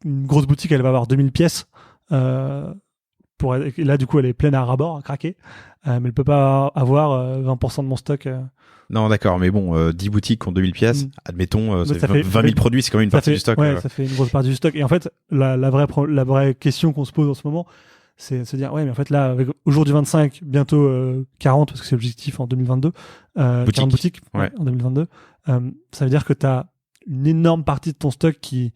une grosse boutique, elle va avoir 2000 pièces. Et là, du coup, elle est pleine à ras-bord, à craquer. Mais elle peut pas avoir 20% de mon stock.
Non, d'accord, mais bon, 10 boutiques qui ont 2000 pièces, admettons, ça fait 20 000 produits, c'est quand même une partie du stock.
Ouais, ça fait une grosse partie du stock. Et en fait, la vraie question qu'on se pose en ce moment, c'est de se dire, ouais, mais en fait, là, aujourd'hui 25, bientôt 40, parce que c'est l'objectif en 2022, 40 boutiques en 2022, ça veut dire que tu as une énorme partie de ton stock qui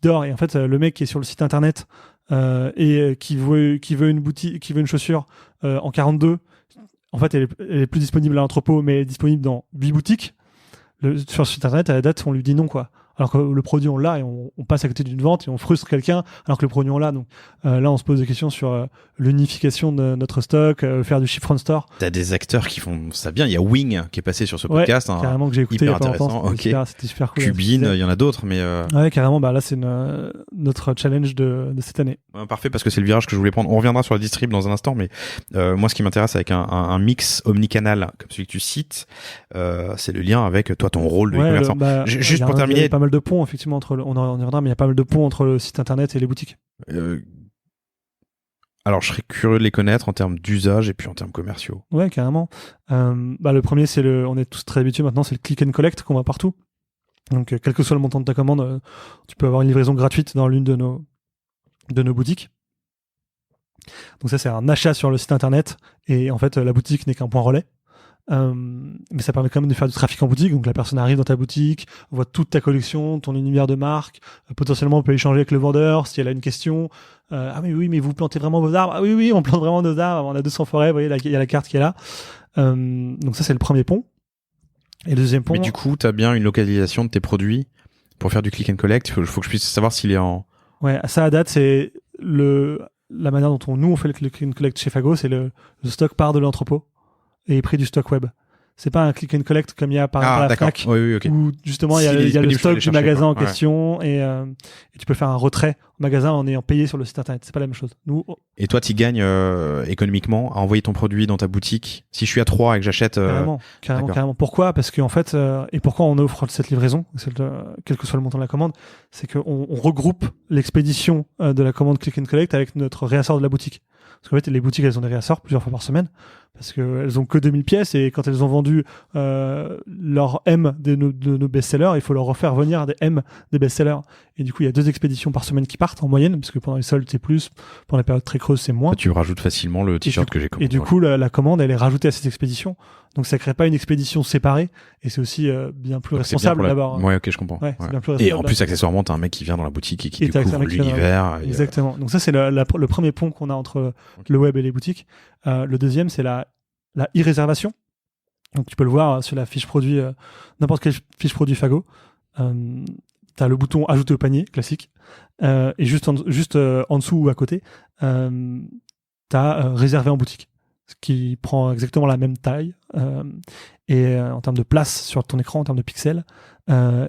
dort. Et en fait, le mec qui est sur le site internet et qui veut une boutique, qui veut une chaussure en 42, en fait, elle est plus disponible à l'entrepôt, mais elle est disponible dans 8 boutiques. Sur le site internet, à la date, on lui dit non, quoi. Alors que le produit, on l'a et on passe à côté d'une vente et on frustre quelqu'un alors que le produit, on l'a. Donc là, on se pose des questions sur l'unification de notre stock, faire du ship from store.
T'as des acteurs qui font ça bien. Il y a Wing qui est passé sur ce podcast.
Carrément, que j'ai écouté il y a pas longtemps. C'était super cool.
Cubine, il y en a d'autres, mais...
Ouais, carrément. Bah, là, c'est notre challenge de cette année.
Parfait, parce que c'est le virage que je voulais prendre. On reviendra sur la distrib dans un instant, mais moi, ce qui m'intéresse avec un mix omnicanal comme celui que tu cites, c'est le lien avec toi, ton rôle de e-commerçant. Juste pour terminer...
Il y a pas mal de ponts, effectivement, on y reviendra, mais il y a pas mal de ponts entre le site internet et les boutiques.
Alors, je serais curieux de les connaître en termes d'usage et puis en termes commerciaux.
Ouais, carrément. Le premier, on est tous très habitués maintenant, c'est le click and collect qu'on voit partout. Donc, quel que soit le montant de ta commande, tu peux avoir une livraison gratuite dans l'une de nos boutiques. Donc ça, c'est un achat sur le site internet et en fait, la boutique n'est qu'un point relais. Mais ça permet quand même de faire du trafic en boutique. Donc la personne arrive dans ta boutique, voit toute ta collection, ton univers de marque, potentiellement on peut échanger avec le vendeur si elle a une question. Ah oui, mais vous plantez vraiment vos arbres? Ah oui, on plante vraiment nos arbres, on a 200 forêts, vous voyez, il y a la carte qui est là. Donc ça, c'est le premier pont. Et le deuxième pont...
Mais du coup, t'as bien une localisation de tes produits pour faire du click and collect. Il faut que je puisse savoir s'il est en...
Ouais, ça à date, c'est la manière dont on fait le click and collect chez Fago, c'est le stock part de l'entrepôt et est pris du stock web. C'est pas un click and collect comme il y a par la Fnac,
okay.
où justement il y a le stock du magasin en question et tu peux faire un retrait au magasin en ayant payé sur le site internet. C'est pas la même chose.
Et toi, tu gagnes économiquement à envoyer ton produit dans ta boutique. Si je suis à 3 et que j'achète...
Carrément. Pourquoi? Parce qu'en fait, et pourquoi on offre cette livraison, quel que soit le montant de la commande, c'est qu'on regroupe l'expédition de la commande click and collect avec notre réassort de la boutique. Parce qu'en fait, les boutiques, elles ont des réassorts plusieurs fois par semaine parce qu'elles ont que 2000 pièces et quand elles ont vendu leur M de nos best-sellers, il faut leur refaire venir des M des best-sellers. Et du coup, il y a 2 expéditions par semaine qui partent en moyenne parce que pendant les soldes, c'est plus. Pendant les périodes très creuses, c'est moins.
Tu rajoutes facilement le t-shirt que j'ai commandé.
Et du coup, la commande, elle est rajoutée à cette expédition. Donc, ça crée pas une expédition séparée et c'est aussi bien plus responsable d'abord.
Ouais, ok, je comprends.
Ouais, c'est bien plus
et en plus, accessoirement, t'as un mec qui vient dans la boutique et qui découvre l'univers.
Exactement. Donc ça, c'est le premier pont qu'on a entre le web et les boutiques. Le deuxième, c'est la e-réservation. Donc tu peux le voir sur la fiche produit, n'importe quelle fiche produit Fago. T'as le bouton ajouter au panier, classique. Et juste en dessous ou à côté, t'as réservé en boutique. Ce qui prend exactement la même taille. et en termes de place sur ton écran, en termes de pixels.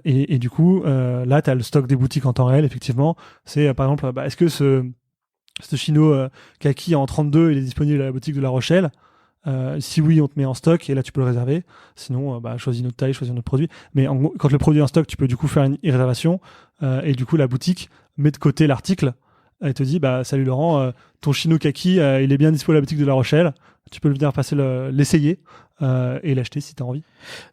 Et du coup, là, tu as le stock des boutiques en temps réel, effectivement. C'est par exemple, est-ce que ce chino kaki en 32, il est disponible à la boutique de La Rochelle? Si oui, on te met en stock et là tu peux le réserver. Sinon, choisis une autre taille, choisis un autre produit. Mais en gros, quand le produit est en stock, tu peux du coup faire une réservation et du coup la boutique met de côté l'article et te dit salut Laurent, ton chino kaki il est bien dispo à la boutique de La Rochelle. Tu peux venir passer l'essayer et l'acheter si tu as envie.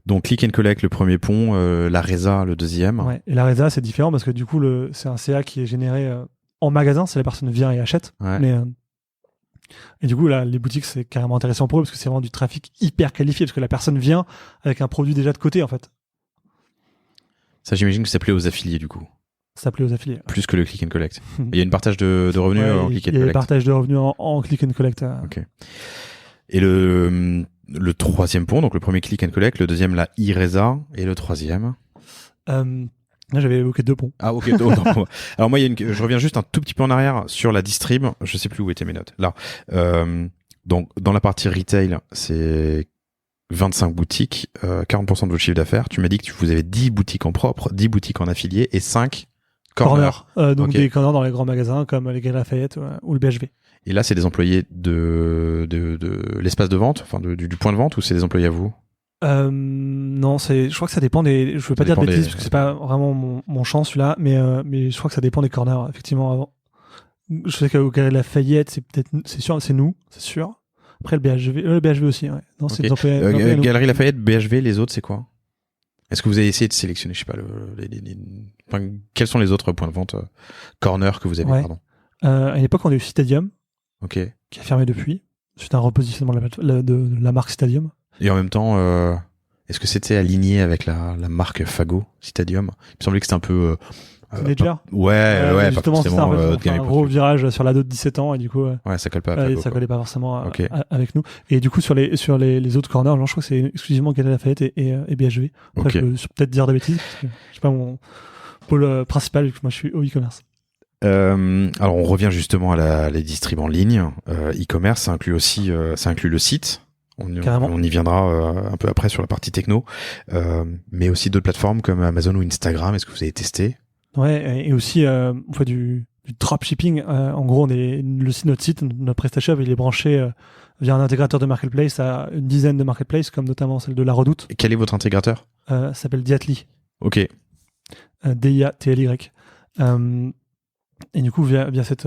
Donc click and collect le premier pont, la Reza le deuxième.
Ouais. Et la Reza c'est différent parce que du coup c'est un CA qui est généré en magasin, c'est la personne vient et achète.
Ouais.
Mais et du coup, là, les boutiques, c'est carrément intéressant pour eux parce que c'est vraiment du trafic hyper qualifié parce que la personne vient avec un produit déjà de côté, en fait.
Ça, j'imagine que ça plaît aux affiliés, du coup.
Ça plaît aux affiliés.
Plus que le click and collect. Il y a une partage de revenus en click and collect.
Il y a un partage de revenus en click and collect.
Ok. Et le troisième pont, donc le premier click and collect, le deuxième, la Ireza, et le troisième.
Là, j'avais évoqué 2 ponts.
Ah, ok. Alors, moi, je reviens juste un tout petit peu en arrière sur la distrib. Je sais plus où étaient mes notes. Là. Donc, dans la partie retail, c'est 25 boutiques, 40% de votre chiffre d'affaires. Tu m'as dit que vous avez 10 boutiques en propre, 10 boutiques en affilié et 5 corners.
Donc, des corners dans les grands magasins comme les Galeries Lafayette ou le BHV.
Et là, c'est des employés de l'espace de vente, enfin du point de vente, ou c'est des employés à vous?
Non, je crois que ça dépend des. Je veux pas dire de bêtises parce que c'est pas vraiment mon champ celui-là, mais je crois que ça dépend des corners effectivement avant. Je sais qu'au Galeries Lafayette, c'est sûr, c'est nous, c'est sûr. Après le BHV aussi. Ouais. Non, c'est des employés.
Galeries Lafayette, BHV, les autres, c'est quoi? Est-ce que vous avez essayé de sélectionner, je sais pas, quels sont les autres points de vente corner que vous avez?
Ouais.
Pardon.
À une époque, on a eu Stadium,
ok,
qui a fermé depuis. C'est un repositionnement de la marque Stadium.
Et en même temps, est-ce que c'était aligné avec la marque Fago, Stadium? Il me semblait que c'était un peu...
Teenager.
Ouais,
justement, c'était un gros virage sur l'ado de 17 ans et du coup...
ouais, ça colle pas à Fago.
Ça collait pas forcément avec nous. Et du coup, sur les autres corners, je crois que c'est exclusivement Galeries Lafayette et BHV. Après, je peux peut-être dire des bêtises, parce que je sais pas mon pôle principal, vu que moi je suis au e-commerce.
Alors, on revient justement à les distribs en ligne. E-commerce, ça inclut le site. On y viendra un peu après sur la partie techno, mais aussi d'autres plateformes comme Amazon ou Instagram. Est-ce que vous avez testé?
Ouais, et aussi on fait du dropshipping. En gros, notre site, notre PrestaShop, il est branché via un intégrateur de marketplace à une dizaine de marketplaces, comme notamment celle de La Redoute.
Et quel est votre intégrateur?
Ça s'appelle Diatly.
Ok.
DIATLY. Et du coup, via cette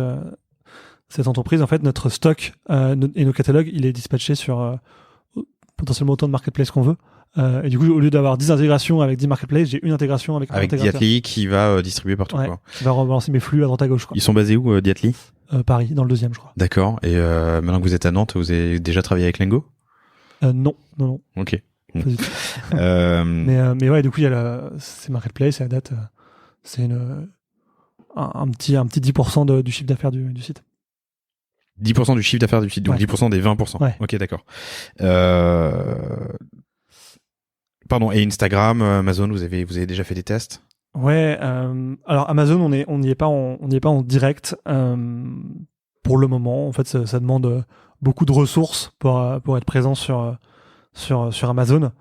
entreprise, en fait, notre stock et nos catalogues, il est dispatché sur potentiellement autant de marketplaces qu'on veut. Et du coup, au lieu d'avoir 10 intégrations avec 10 marketplaces, j'ai une intégration avec un intégrateur.
Diatly qui va distribuer partout.
Ouais,
quoi.
Qui va rebalancer mes flux à droite à gauche. Quoi.
Ils sont basés où, Diatly?
Paris, dans le 2e, je crois.
D'accord. Et maintenant que vous êtes à Nantes, vous avez déjà travaillé avec Lengo?
Non.
Ok.
Mais ouais, du coup, il y a ces marketplaces et à date, c'est un petit 10% du chiffre d'affaires du site.
10% du chiffre d'affaires du site, donc
ouais.
10% des 20%.
Ouais.
Ok, d'accord. Pardon, et Instagram, Amazon, vous avez déjà fait des tests?
Ouais, alors Amazon, on n'y est pas en direct pour le moment. En fait, ça demande beaucoup de ressources pour être présent sur Amazon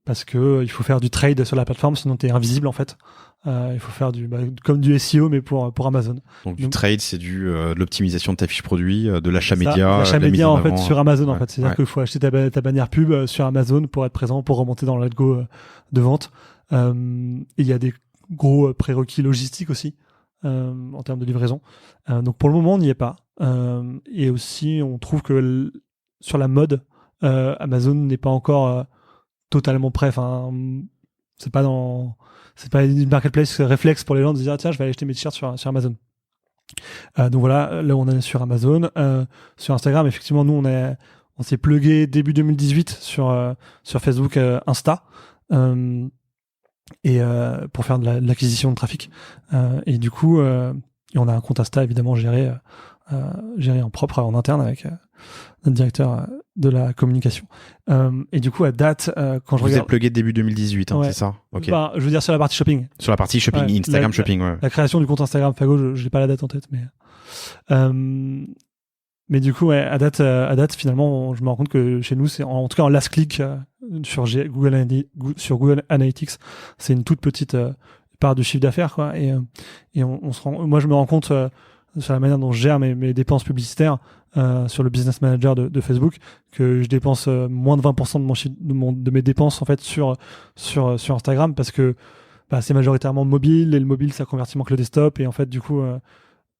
parce que il faut faire du trade sur la plateforme, sinon t'es invisible en fait. Il faut faire comme du SEO mais pour Amazon.
Donc du trade, c'est de l'optimisation de ta fiche produit, de l'achat média.
L'achat média en fait sur Amazon en fait. C'est-à-dire qu'il faut acheter ta bannière pub sur Amazon pour être présent, pour remonter dans l'algo de vente. Il y a des gros prérequis logistiques aussi en termes de livraison. Donc pour le moment on n'y est pas. Et aussi on trouve que sur la mode, Amazon n'est pas encore totalement prêt. Enfin, c'est pas une marketplace réflexe pour les gens de dire tiens je vais aller acheter mes t-shirts sur Amazon. Donc voilà, là on est sur Amazon. Sur Instagram, effectivement, nous on s'est plugué début 2018 sur Facebook, Insta. Et pour faire de l'acquisition de trafic. Et du coup, on a un compte Insta évidemment géré en propre, en interne avec notre directeur de la communication. Et du coup, à date, quand je regarde...
Vous êtes plugué début 2018,
ouais.
C'est ça? Ok.
Je veux dire sur la partie shopping.
Sur la partie shopping, Instagram shopping, ouais.
La création du compte Instagram Fago, je n'ai pas la date en tête, mais du coup, ouais, à date, finalement, je me rends compte que chez nous, c'est en tout cas en last click, sur Google Analytics, c'est une toute petite part du chiffre d'affaires, quoi. Et moi, je me rends compte sur la manière dont je gère mes dépenses publicitaires sur le business manager de Facebook, que je dépense moins de 20% de mes dépenses en fait sur Instagram, parce que c'est majoritairement mobile, et le mobile ça convertit moins que le desktop, et en fait du coup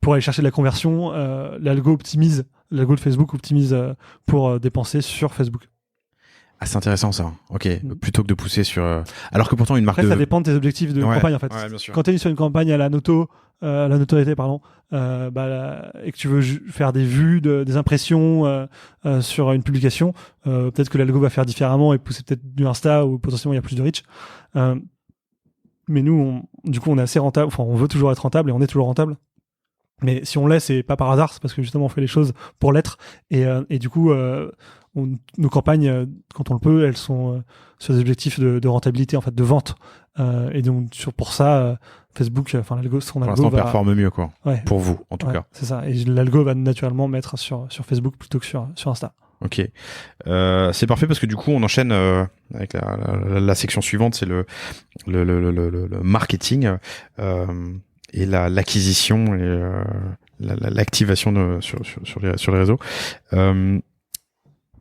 pour aller chercher de la conversion, l'algo de Facebook optimise pour dépenser sur Facebook.
Ah, c'est intéressant ça. Ok, plutôt que de pousser sur. Alors que pourtant une marque.
Après, ça dépend de tes objectifs de campagne en fait.
Ouais, bien sûr.
Quand tu es sur une campagne à la notoriété, et que tu veux faire des vues, des impressions sur une publication, peut-être que l'algo va faire différemment et pousser peut-être du Insta où potentiellement il y a plus de reach. Mais nous, on est assez rentable. Enfin, on veut toujours être rentable et on est toujours rentable. Mais si on l'est, c'est pas par hasard, c'est parce que justement on fait les choses pour l'être. Et du coup, nos campagnes, quand on le peut, elles sont sur des objectifs de rentabilité, en fait, de vente. Et donc pour ça, Facebook, l'algo, son algo
pour l'instant performe mieux, quoi.
Ouais.
Pour vous, en tout cas.
C'est ça. Et l'algo va naturellement mettre sur Facebook plutôt que sur Insta.
Ok, c'est parfait parce que du coup on enchaîne avec la section suivante, c'est le marketing et l'acquisition et l'activation sur les réseaux.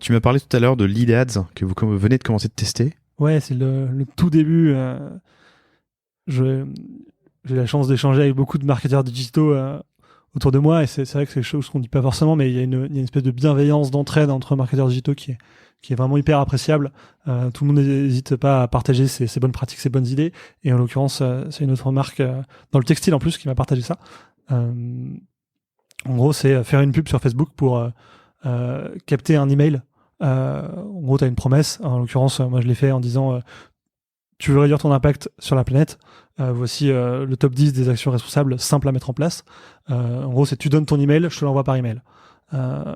Tu m'as parlé tout à l'heure de Lead Ads que vous venez de commencer de tester.
Ouais, c'est le tout début. J'ai la chance d'échanger avec beaucoup de marketeurs digitaux autour de moi, et c'est vrai que c'est quelque chose qu'on dit pas forcément, mais il y a une espèce de bienveillance, d'entraide entre marketeurs digitaux qui est vraiment hyper appréciable. Tout le monde n'hésite pas à partager ses bonnes pratiques, ses bonnes idées, et en l'occurrence c'est une autre marque dans le textile en plus qui m'a partagé ça. En gros, c'est faire une pub sur Facebook pour capter un email. En gros, tu as une promesse, en l'occurrence moi je l'ai fait en disant tu veux réduire ton impact sur la planète, voici le top 10 des actions responsables simples à mettre en place. En gros, c'est tu donnes ton email, je te l'envoie par email. Ça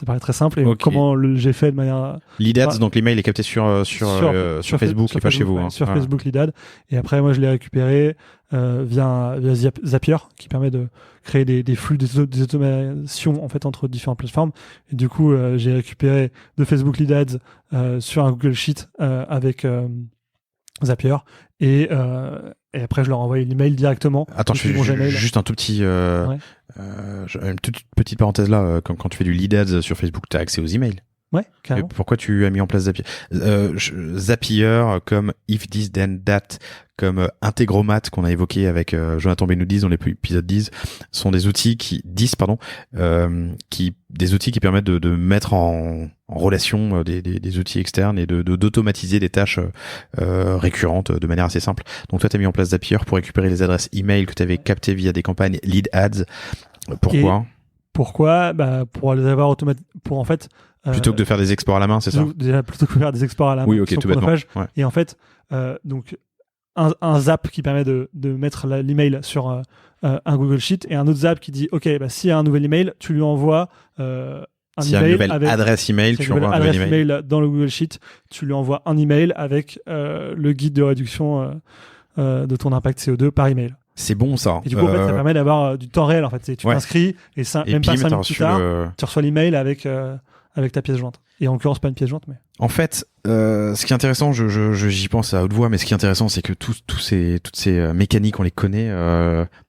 paraît très simple. Et comment j'ai fait de manière...
Lead Ads, donc l'email est capté sur Facebook et pas chez vous.
Ouais, sur Facebook, Lead Ads. Et après, moi, je l'ai récupéré via Zapier, qui permet de créer des flux, des automations en fait, entre différentes plateformes. Et du coup, j'ai récupéré de Facebook Lead Ads sur un Google Sheet avec... Zapier, et après je leur envoie l'email directement.
Attends, je fais juste un tout petit une toute petite parenthèse là. Quand tu fais du Lead Ads sur Facebook, tu as accès aux emails.
Ouais, carrément.
Et pourquoi tu as mis en place Zapier? Zapier, comme If This Then That, comme Integromat qu'on a évoqué avec Jonathan Benoudis dans l'épisode 10, sont des outils des outils qui permettent de mettre en relation des outils externes et d'automatiser des tâches récurrentes de manière assez simple. Donc toi, tu as mis en place Zapier pour récupérer les adresses email que tu avais captées via des campagnes Lead Ads. Pourquoi?
Pourquoi? Pour les avoir pour en fait
plutôt que de faire des exports à la main, c'est ça?
Déjà, plutôt que de faire des exports à la main.
Oui, ok, tout bêtement. Ouais.
Et en fait, donc un zap qui permet de mettre l'email sur un Google Sheet, et un autre zap qui dit ok, s'il y a un nouvel email, tu lui envoies
s'il y a une nouvelle adresse email, tu envoies un nouvel email.
Dans le Google Sheet, tu lui envoies un email avec le guide de réduction de ton impact CO2 par email.
C'est bon ça.
Et du coup, en fait, ça permet d'avoir du temps réel. En fait, tu t'inscris et même pas 5 minutes plus tard, tu reçois l'email avec ta pièce jointe. Et en l'occurrence, pas une pièce jointe, mais...
En fait, ce qui est intéressant, j'y pense à haute voix, mais ce qui est intéressant, c'est que toutes ces mécaniques, on les connaît,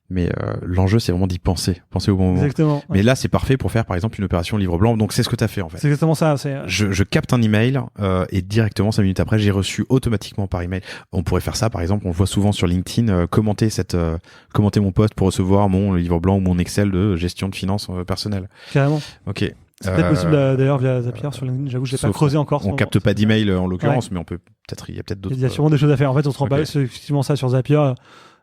mais l'enjeu, c'est vraiment d'y penser au bon moment.
Exactement.
Mais là, c'est parfait pour faire, par exemple, une opération livre blanc. Donc, c'est ce que tu as fait, en fait.
C'est exactement ça.
Je capte un email et directement, 5 minutes après, j'ai reçu automatiquement par email. On pourrait faire ça, par exemple, on le voit souvent sur LinkedIn, commenter mon post pour recevoir mon livre blanc ou mon Excel de gestion de finances personnelle.
Carrément.
Ok.
C'est peut-être possible d'ailleurs via Zapier sur LinkedIn. J'avoue, je l'ai pas creusé encore.
On capte pas d'email en l'occurrence, mais il y a peut-être d'autres.
Il y a sûrement des choses à faire. En fait, on se rend pas, c'est effectivement ça sur Zapier.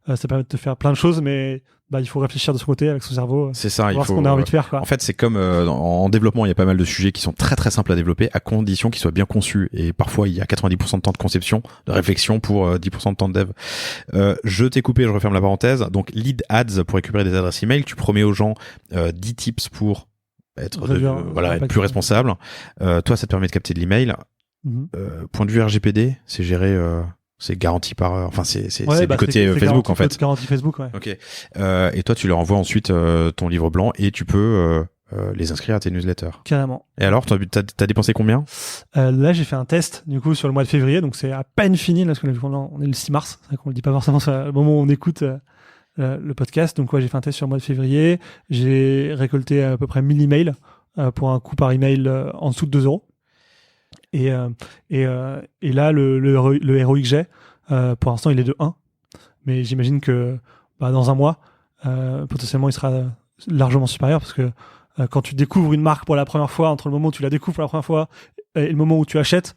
Ça permet de te faire plein de choses, mais il faut réfléchir de son côté avec son cerveau.
C'est ça,
voir ce qu'on a envie de faire, quoi.
En fait, c'est comme en développement, il y a pas mal de sujets qui sont très très simples à développer à condition qu'ils soient bien conçus. Et parfois, il y a 90% de temps de conception, de réflexion pour 10% de temps de dev. Je t'ai coupé, je referme la parenthèse. Donc, Lead Ads pour récupérer des adresses email. Tu promets aux gens 10 tips pour être plus responsable. Toi, ça te permet de capter de l'email. Point de vue RGPD, c'est géré... c'est garanti par, c'est du côté Facebook en fait.
Garanti Facebook, ouais.
Ok. Et toi, tu leur envoies ensuite ton livre blanc et tu peux les inscrire à tes newsletters.
Carrément.
Et alors, t'as dépensé combien ?
Là, j'ai fait un test du coup sur le mois de février, donc c'est à peine fini là, parce qu'on est le 6 mars, c'est vrai qu'on le dit pas forcément au moment où on écoute le podcast. Donc j'ai fait un test sur le mois de février, j'ai récolté à peu près 1000 emails pour un coût par email en dessous de 2 euros. Et là, le ROI que j'ai, pour l'instant, il est de 1. Mais j'imagine que dans un mois, potentiellement, il sera largement supérieur parce que quand tu découvres une marque pour la première fois, entre le moment où tu la découvres pour la première fois et le moment où tu achètes,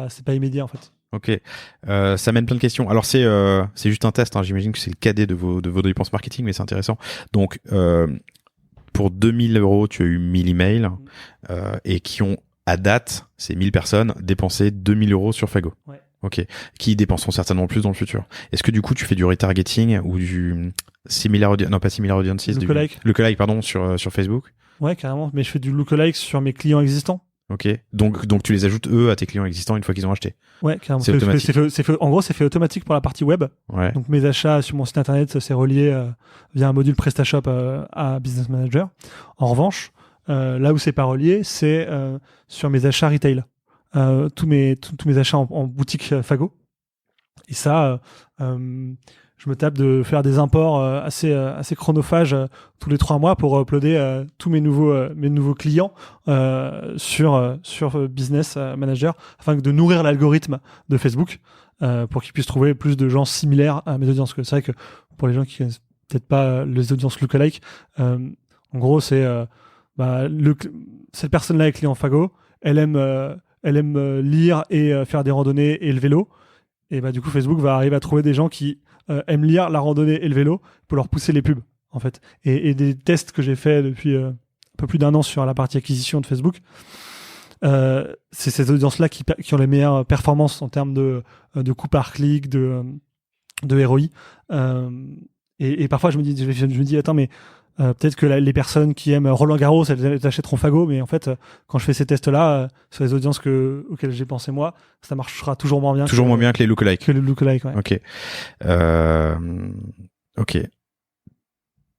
c'est pas immédiat en fait.
Ok, ça mène plein de questions. Alors c'est juste un test, hein. J'imagine que c'est le cadet de vos dépenses marketing, mais c'est intéressant. Donc pour 2000 euros, tu as eu 1000 emails et qui ont à date, ces 1000 personnes, dépensé 2000 euros sur Fago.
Ouais.
Ok, qui dépenseront certainement plus dans le futur. Est-ce que du coup tu fais du retargeting ou du similar audience, non pas similar audiences, lookalike pardon sur Facebook?
Ouais, carrément, mais je fais du lookalike sur mes clients existants.
Ok, donc tu les ajoutes eux à tes clients existants une fois qu'ils ont acheté.
Ouais, carrément.
C'est automatique.
En gros, c'est fait automatique pour la partie web.
Ouais.
Donc mes achats sur mon site internet, c'est relié via un module PrestaShop à Business Manager. En revanche, là où c'est pas relié, c'est sur mes achats retail. Tous mes achats en boutique Fago. Et ça, je me tape de faire des imports assez chronophages tous les 3 mois pour uploader tous mes nouveaux clients sur Business Manager afin de nourrir l'algorithme de Facebook pour qu'ils puissent trouver plus de gens similaires à mes audiences. C'est vrai que pour les gens qui connaissent peut-être pas les audiences lookalike, en gros c'est cette personne-là est client Fago, elle aime lire et faire des randonnées et le vélo. Et du coup, Facebook va arriver à trouver des gens qui aiment lire la randonnée et le vélo pour leur pousser les pubs, en fait. Et des tests que j'ai fait depuis un peu plus d'un an sur la partie acquisition de Facebook, c'est ces audiences-là qui ont les meilleures performances en termes de coût par clic, de ROI. Et parfois, je me dis, attends, mais peut-être que les personnes qui aiment Roland Garros, elles achèteront Fago, mais en fait, quand je fais ces tests-là, sur les audiences auxquelles j'ai pensé moi, ça marchera toujours moins bien.
Moins bien que les lookalike.
Que les lookalike, ouais.
Ok. Ok.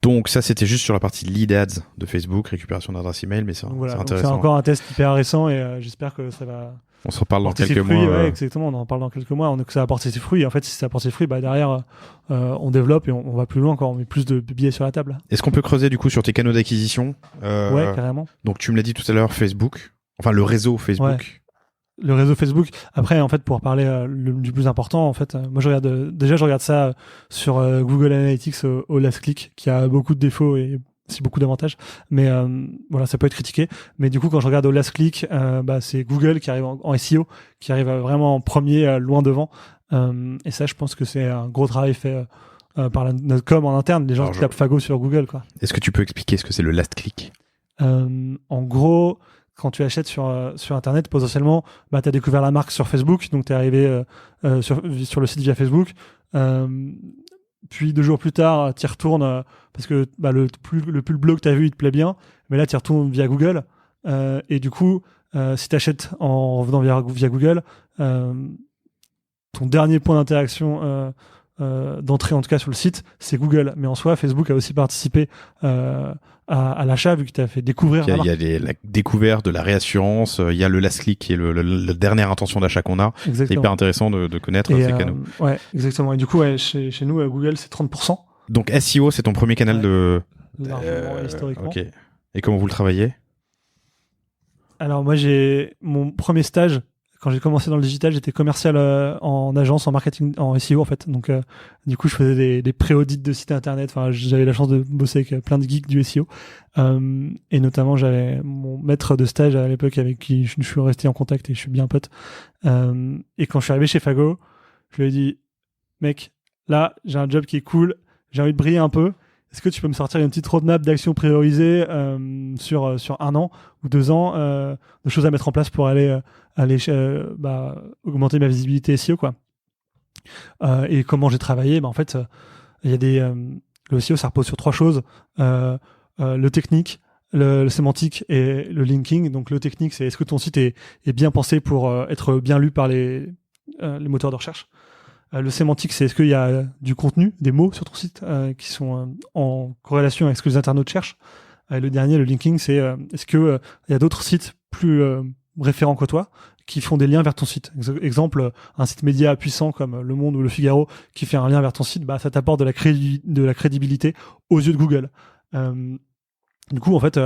Donc ça, c'était juste sur la partie lead ads de Facebook, récupération d'adresse email, mais c'est intéressant.
C'est encore un test hyper récent et j'espère que ça va.
On se reparle dans quelques
mois.
Ouais,
exactement. On en parle dans quelques mois. Que ça va porter ses fruits. En fait, si ça porte ses fruits, derrière, on développe et on va plus loin encore. On met plus de billets sur la table.
Est-ce qu'on peut creuser du coup sur tes canaux d'acquisition ?
Ouais, carrément.
Donc tu me l'as dit tout à l'heure, Facebook. Enfin, le réseau Facebook.
Ouais. Le réseau Facebook. Après, en fait, pour parler du plus important, en fait, moi, je regarde ça sur Google Analytics au last click, qui a beaucoup de défauts et c'est beaucoup d'avantages, mais voilà, ça peut être critiqué. Mais du coup, quand je regarde au last click, c'est Google qui arrive en SEO, qui arrive vraiment en premier, loin devant. Et ça, je pense que c'est un gros travail fait par notre com en interne, les gens qui tapent Fago sur Google, quoi.
Est-ce que tu peux expliquer ce que c'est le last click ?
En gros, quand tu achètes sur Internet, potentiellement, tu as découvert la marque sur Facebook, donc tu es arrivé sur le site via Facebook. Puis 2 jours plus tard, tu y retournes parce que le blog que tu as vu, il te plaît bien. Mais là, tu y retournes via Google. Et du coup, si tu achètes en revenant via Google, ton dernier point d'interaction d'entrée, en tout cas sur le site, c'est Google. Mais en soi, Facebook a aussi participé à l'achat, vu que tu as fait découvrir la marque.
Il y a la découverte, de la réassurance, il y a le last click qui est la dernière intention d'achat qu'on a. Exactement. C'est hyper intéressant de connaître ces canaux.
Ouais, exactement. Et du coup, chez nous, Google, c'est 30%.
Donc SEO, c'est ton premier canal de...
historiquement.
Ok. Et comment vous le travaillez ?
Alors moi, j'ai mon premier stage. Quand j'ai commencé dans le digital, j'étais commercial en agence, en marketing, en SEO en fait. Donc, du coup, je faisais des pré-audits de sites internet. Enfin, j'avais la chance de bosser avec plein de geeks du SEO. Et notamment, j'avais mon maître de stage à l'époque avec qui je suis resté en contact et je suis bien pote. Et quand je suis arrivé chez Fago, je lui ai dit, mec, là, j'ai un job qui est cool. J'ai envie de briller un peu. Est-ce que tu peux me sortir une petite roadmap d'actions priorisées sur 1 an ou 2 ans de choses à mettre en place pour aller augmenter ma visibilité SEO, quoi. Et comment j'ai travaillé, en fait, il y a le SEO, ça repose sur 3 choses. Le technique, le sémantique et le linking. Donc le technique, c'est est-ce que ton site est bien pensé pour être bien lu par les moteurs de recherche. Le sémantique, c'est est-ce qu'il y a du contenu, des mots sur ton site qui sont en corrélation avec ce que les internautes cherchent. Le dernier, le linking, c'est est-ce que il y a d'autres sites plus référents que toi qui font des liens vers ton site. Exemple, un site média puissant comme Le Monde ou Le Figaro qui fait un lien vers ton site, bah ça t'apporte de la crédibilité aux yeux de Google. Du coup, en fait,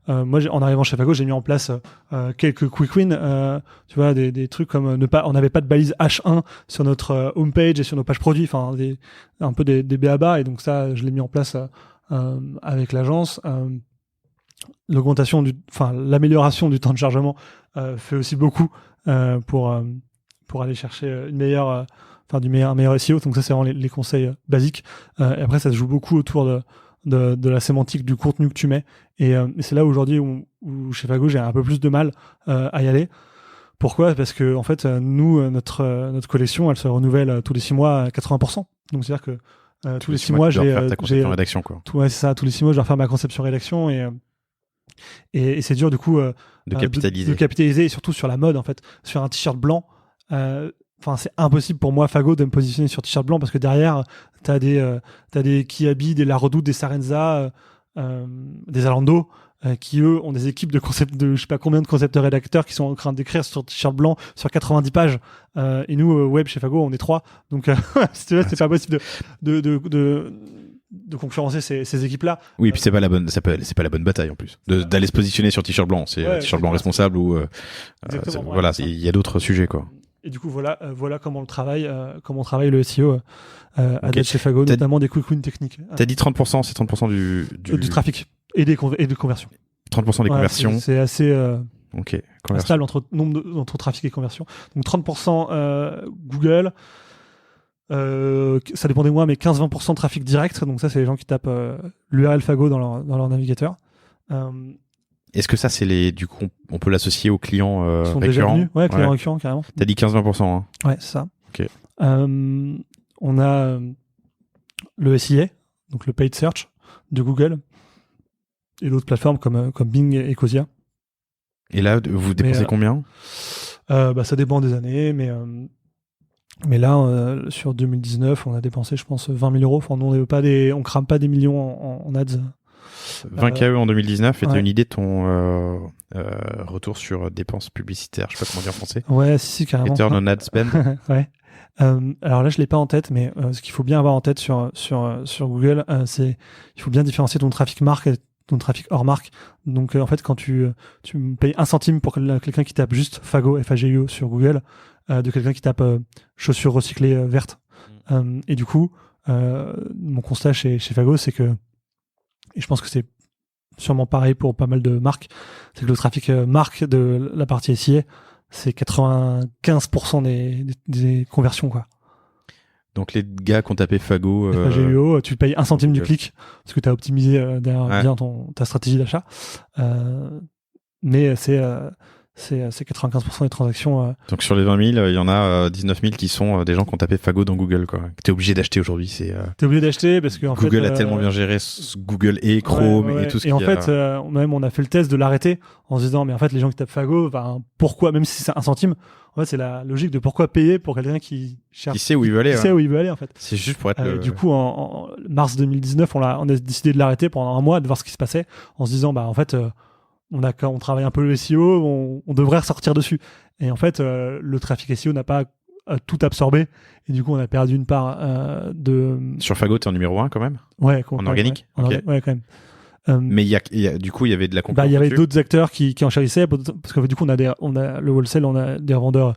moi, en arrivant chez Fago, j'ai mis en place quelques quick wins. Tu vois, des trucs comme on n'avait pas de balise H1 sur notre homepage et sur nos pages produits, enfin, un peu des b.a.-ba, et donc ça, je l'ai mis en place avec l'agence. L'amélioration du temps de chargement fait aussi beaucoup pour aller chercher un meilleur SEO. Donc ça, c'est vraiment les conseils basiques. Et après, ça se joue beaucoup autour de la sémantique du contenu que tu mets. Et c'est là aujourd'hui où chez Fago, j'ai un peu plus de mal à y aller. Pourquoi ? Parce que en fait, nous, notre collection, elle se renouvelle tous les 6 mois à 80%. Donc c'est-à-dire que tous les 6 mois, j'ai
ta conception rédaction, quoi.
C'est ça. Tous les 6 mois, je dois faire ma conception rédaction et c'est dur du coup
de capitaliser.
De capitaliser, et surtout sur la mode en fait. Sur un t-shirt blanc, c'est impossible pour moi Fago de me positionner sur t-shirt blanc parce que derrière t'as des Kiabi, des La Redoute, des Sarenza, des Zalando qui eux ont des équipes de je sais pas combien de concepteurs rédacteurs qui sont en train d'écrire sur t-shirt blanc sur 90 pages et nous web chez Fago on est 3, donc si tu veux, c'est pas possible de concurrencer ces équipes-là.
Oui, puis c'est pas la bonne bataille en plus. D'aller se positionner sur t-shirt blanc, c'est t-shirt blanc responsable ou voilà, il y a d'autres sujets, quoi.
Et du coup, voilà comment on travaille le SEO à date chez Fago, notamment des quick wins techniques.
T'as dit 30%, c'est 30%
du trafic et des conversions.
30% des conversions.
C'est assez
stable
entre trafic et conversion. Donc 30% Google. Ça dépend des mois, mais 15-20% de trafic direct. Donc ça, c'est les gens qui tapent l'URL Fago dans leur navigateur.
Est-ce que ça, du coup, on peut l'associer aux clients
récurrents?
Déjà venus,
clients récurrents, carrément.
T'as dit 15-20%, hein.
Ouais, c'est ça.
Ok.
On a le SIA, donc le paid search de Google, et d'autres plateformes comme Bing et Ecosia.
Et là, vous dépensez combien ?
Ça dépend des années, mais là, sur 2019, on a dépensé, je pense, 20 000 euros. Enfin, on crame pas des millions en ads.
20 KE en 2019, et t'as une idée de ton retour sur dépenses publicitaires, je sais pas comment dire en français.
Ouais, si, carrément.
Return on ad spend.
Ouais. Alors là, je l'ai pas en tête, mais ce qu'il faut bien avoir en tête sur Google, c'est il faut bien différencier ton trafic marque et ton trafic hors marque. Donc en fait, quand tu me payes 1 centime pour quelqu'un qui tape juste Fago, F-A-G-O sur Google, de quelqu'un qui tape chaussures recyclées vertes. Et du coup, mon constat chez Fago, c'est que, et je pense que c'est sûrement pareil pour pas mal de marques, c'est que le trafic marque de la partie SIA, c'est 95% des conversions, quoi.
Donc les gars qui ont tapé Fago,
FAGUO, tu payes 1 centime du clic parce que tu as optimisé bien ta stratégie d'achat. Mais c'est 95% des transactions.
Donc sur les 20 000, il y en a 19 000 qui sont des gens qui ont tapé Fago dans Google, quoi. Que t'es obligé d'acheter aujourd'hui.
T'es obligé d'acheter parce que
Google a tellement bien géré Google et Chrome et tout ce
qui. Et en fait, même on a fait le test de l'arrêter en se disant, mais en fait, les gens qui tapent Fago, pourquoi, même si c'est 1 centime, en fait, c'est la logique de pourquoi payer pour quelqu'un qui cherche.
Qui sait où il veut aller.
Sait où il veut aller, en fait.
C'est juste pour être.
Du coup, en mars 2019, on a décidé de l'arrêter pendant 1 mois, de voir ce qui se passait, en se disant, en fait. On travaille un peu le SEO, on devrait ressortir dessus. Et en fait, le trafic SEO n'a pas tout absorbé. Et du coup, on a perdu une part de...
Sur Fago, t'es en numéro 1 quand même ?
Ouais.
En organique ?
Ouais, quand même.
Mais du coup, il y avait de la concurrence.
Il y avait d'autres acteurs qui enchérissaient, parce que du coup, on a le wholesale, on a des revendeurs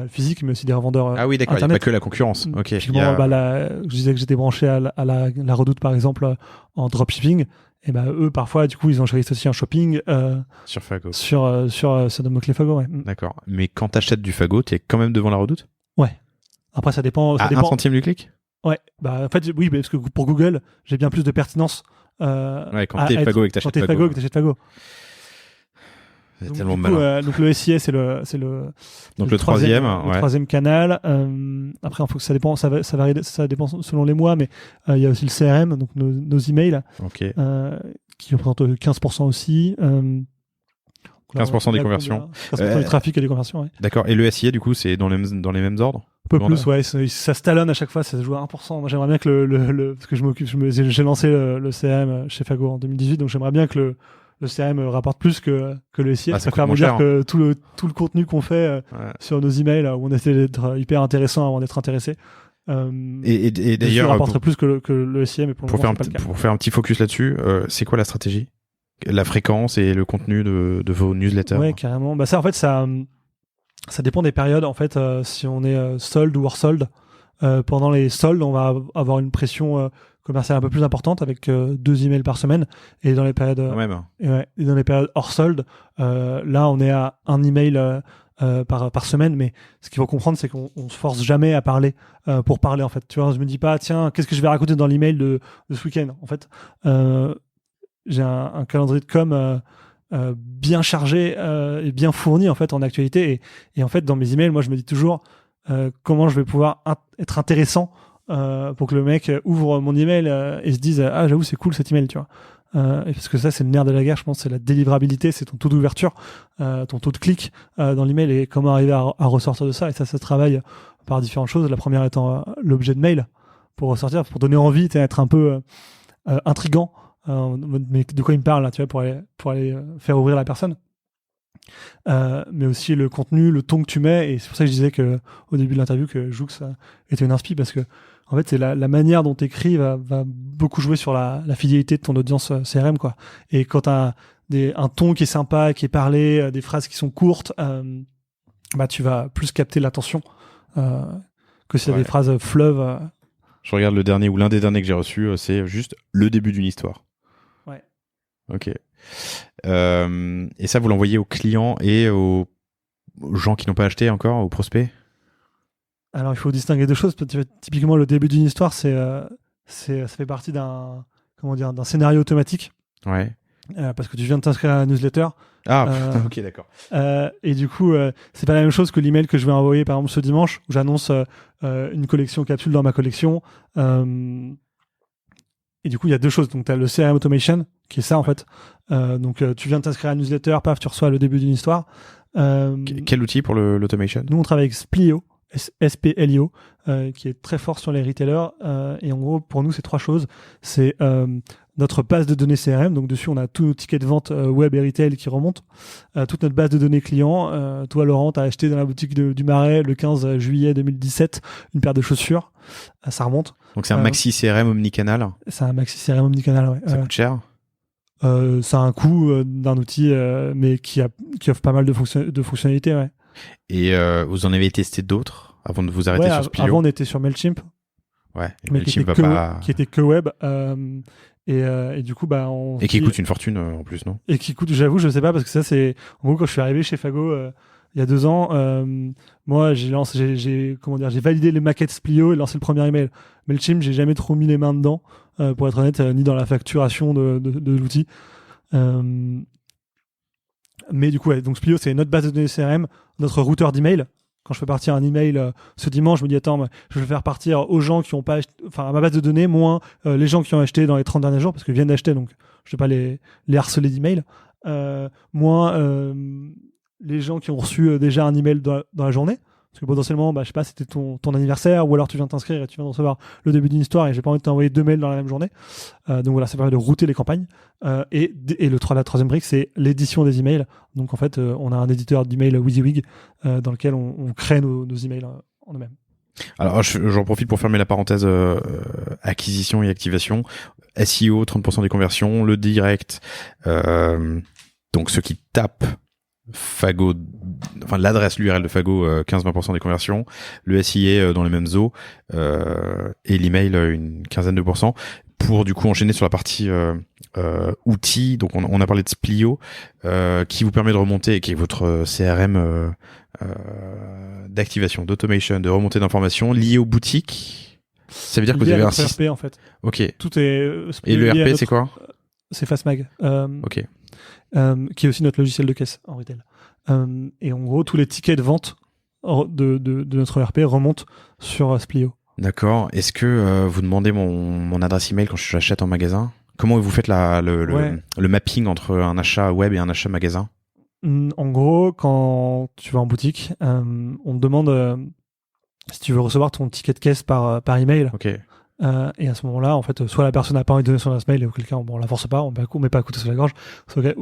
physiques, mais aussi des revendeurs
Ah oui, d'accord, il n'y a pas que la concurrence. Ok.
Je disais que j'étais branché à la Redoute, par exemple, en dropshipping. Et eux, parfois, du coup, ils enchérissent aussi un shopping
sur Fago.
Sur le mot-clé Fago, ouais.
D'accord. Mais quand t'achètes du Fago, t'es quand même devant la Redoute ?
Ouais. Après, ça dépend.
1 centime du clic ?
Ouais. En fait, oui, parce que pour Google, j'ai bien plus de pertinence.
Quand t'es Fago et que t'achètes
Fago.
C'est
donc,
tellement
malin. Donc le SIA, c'est le troisième canal. Après, il faut que ça dépend, ça varie, ça dépend selon les mois, mais il y a aussi le CRM, donc nos emails, qui représentent 15% aussi.
15% des conversions.
15% du trafic et des conversions, ouais.
D'accord. Et le SIA, du coup, c'est dans les mêmes ordres ?
Un peu plus, ouais. Ça se talonne à chaque fois, ça se joue à 1%. Moi, j'aimerais bien que parce que j'ai lancé le CRM chez Fago en 2018, donc j'aimerais bien que le CRM rapporte plus que le SIA.
Ça
préfère
coûte
me dire
moins
que tout le contenu qu'on fait sur nos emails, où on essaie d'être hyper intéressant avant d'être intéressé,
et d'ailleurs,
rapporterait plus que le SIA, mais pour le moment, c'est pas le cas.
Pour faire un petit focus là-dessus, c'est quoi la stratégie? La fréquence et le contenu de vos newsletters?
Ouais, carrément. Bah ça, en fait, ça dépend des périodes. En fait, si on est solde ou hors solde, pendant les soldes, on va avoir une pression commerciale un peu plus importante avec 2 emails par semaine. Et dans les périodes, et dans les périodes hors solde, là, on est à 1 email par semaine. Mais ce qu'il faut comprendre, c'est qu'on se force jamais à parler pour parler. En fait, tu vois, je me dis pas, tiens, qu'est-ce que je vais raconter dans l'email de ce week-end. En fait, j'ai un calendrier de com. Bien chargé et bien fourni en fait en actualité et en fait dans mes emails moi je me dis toujours comment je vais pouvoir être intéressant pour que le mec ouvre mon email et se dise ah j'avoue c'est cool cet email tu vois et parce que ça c'est le nerf de la guerre je pense c'est la délivrabilité c'est ton taux d'ouverture ton taux de clic dans l'email et comment arriver à ressortir de ça et ça se travaille par différentes choses la première étant l'objet de mail pour ressortir pour donner envie être un peu intriguant mais de quoi il me parle là, tu vois, pour aller faire ouvrir la personne. Mais aussi le contenu, le ton que tu mets, et c'est pour ça que je disais que au début de l'interview que Joux était une inspi parce que en fait c'est la manière dont tu écris va beaucoup jouer sur la fidélité de ton audience CRM quoi. Et quand tu as un ton qui est sympa, qui est parlé, des phrases qui sont courtes, bah tu vas plus capter l'attention que si t'as des phrases fleuves.
Je regarde le dernier ou l'un des derniers que j'ai reçu, c'est juste le début d'une histoire.
Ouais.
Ok. Et ça, vous l'envoyez aux clients et aux gens qui n'ont pas acheté encore, aux prospects?
Alors, il faut distinguer deux choses. Typiquement, le début d'une histoire, ça fait partie d'un scénario automatique.
Ouais.
Parce que tu viens de t'inscrire à la newsletter.
Ah, ok, d'accord.
Et du coup, c'est pas la même chose que l'email que je vais envoyer, par exemple, ce dimanche, où j'annonce une collection capsule dans ma collection. Et du coup, il y a deux choses. Donc, tu as le CRM Automation, qui est ça, en fait. Donc, tu viens de t'inscrire à la newsletter, paf, tu reçois le début d'une histoire.
Quel outil pour l'automation?
Nous, on travaille avec Splio, SPLIO, qui est très fort sur les retailers. Et en gros, pour nous, c'est 3 choses. C'est notre base de données CRM. Donc, dessus, on a tous nos tickets de vente web et retail qui remontent. Toute notre base de données clients. Toi, Laurent, tu as acheté dans la boutique du Marais le 15 juillet 2017 une paire de chaussures. Ça remonte.
Donc, c'est un maxi CRM omnicanal?
C'est un maxi CRM omnicanal, ouais.
Ça coûte cher?
Ça a un coût d'un outil, mais qui offre pas mal de fonctionnalités, ouais.
Et vous en avez testé d'autres avant de vous arrêter sur Splio?
Avant, on était sur Mailchimp.
Ouais,
mais qui était que web. Et du coup, bah,
et qui coûte une fortune en plus, non?
Et qui coûte, j'avoue, je sais pas, parce que ça, c'est. En gros, quand je suis arrivé chez Fago il y a 2 ans, moi, j'ai validé les maquettes Splio et lancé le premier email. Mailchimp, j'ai jamais trop mis les mains dedans, pour être honnête, ni dans la facturation de l'outil. Mais du coup, ouais, donc Splio, c'est notre base de données CRM, notre routeur d'email. Quand je fais partir un email ce dimanche, je me dis attends, je vais faire partir aux gens qui n'ont pas acheté, enfin à ma base de données, moins les gens qui ont acheté dans les 30 derniers jours, parce qu'ils viennent d'acheter, donc je ne vais pas les harceler d'email, moins les gens qui ont reçu déjà un email dans la journée, parce que potentiellement, je sais pas, c'était ton anniversaire, ou alors tu viens de t'inscrire et tu viens de recevoir le début d'une histoire et j'ai pas envie de t'envoyer 2 mails dans la même journée. Donc voilà, ça permet de router les campagnes. Et la troisième brique, c'est l'édition des emails. Donc en fait, on a un éditeur d'email WYSIWYG dans lequel on crée nos emails en eux-mêmes.
Alors j'en profite pour fermer la parenthèse acquisition et activation. SEO, 30% des conversions, le direct, donc ceux qui tapent Fago, enfin l'adresse, l'URL de Fago, 15-20% des conversions, le SIA dans les mêmes eaux, et l'email une 15% pour du coup enchaîner sur la partie outils. Donc on a parlé de Splio, qui vous permet de remonter, qui est votre CRM d'activation, d'automation, de remontée d'informations liées aux boutiques. Ça veut dire que vous avez un
système RP en fait.
Ok.
Tout est.
Et le RP, c'est quoi?
C'est Fastmag.
Ok.
Qui est aussi notre logiciel de caisse en retail. Et en gros, tous les tickets de vente de notre ERP remontent sur Splio. D'accord.
Est-ce que vous demandez mon adresse email quand j'achète en magasin? Comment vous faites le mapping entre un achat web et un achat magasin?
En gros, quand tu vas en boutique, on te demande si tu veux recevoir ton ticket de caisse par email.
Ok.
Et à ce moment-là, en fait, soit la personne n'a pas envie de donner son adresse mail et auquel cas on la force pas, on met pas à couteau sur la gorge,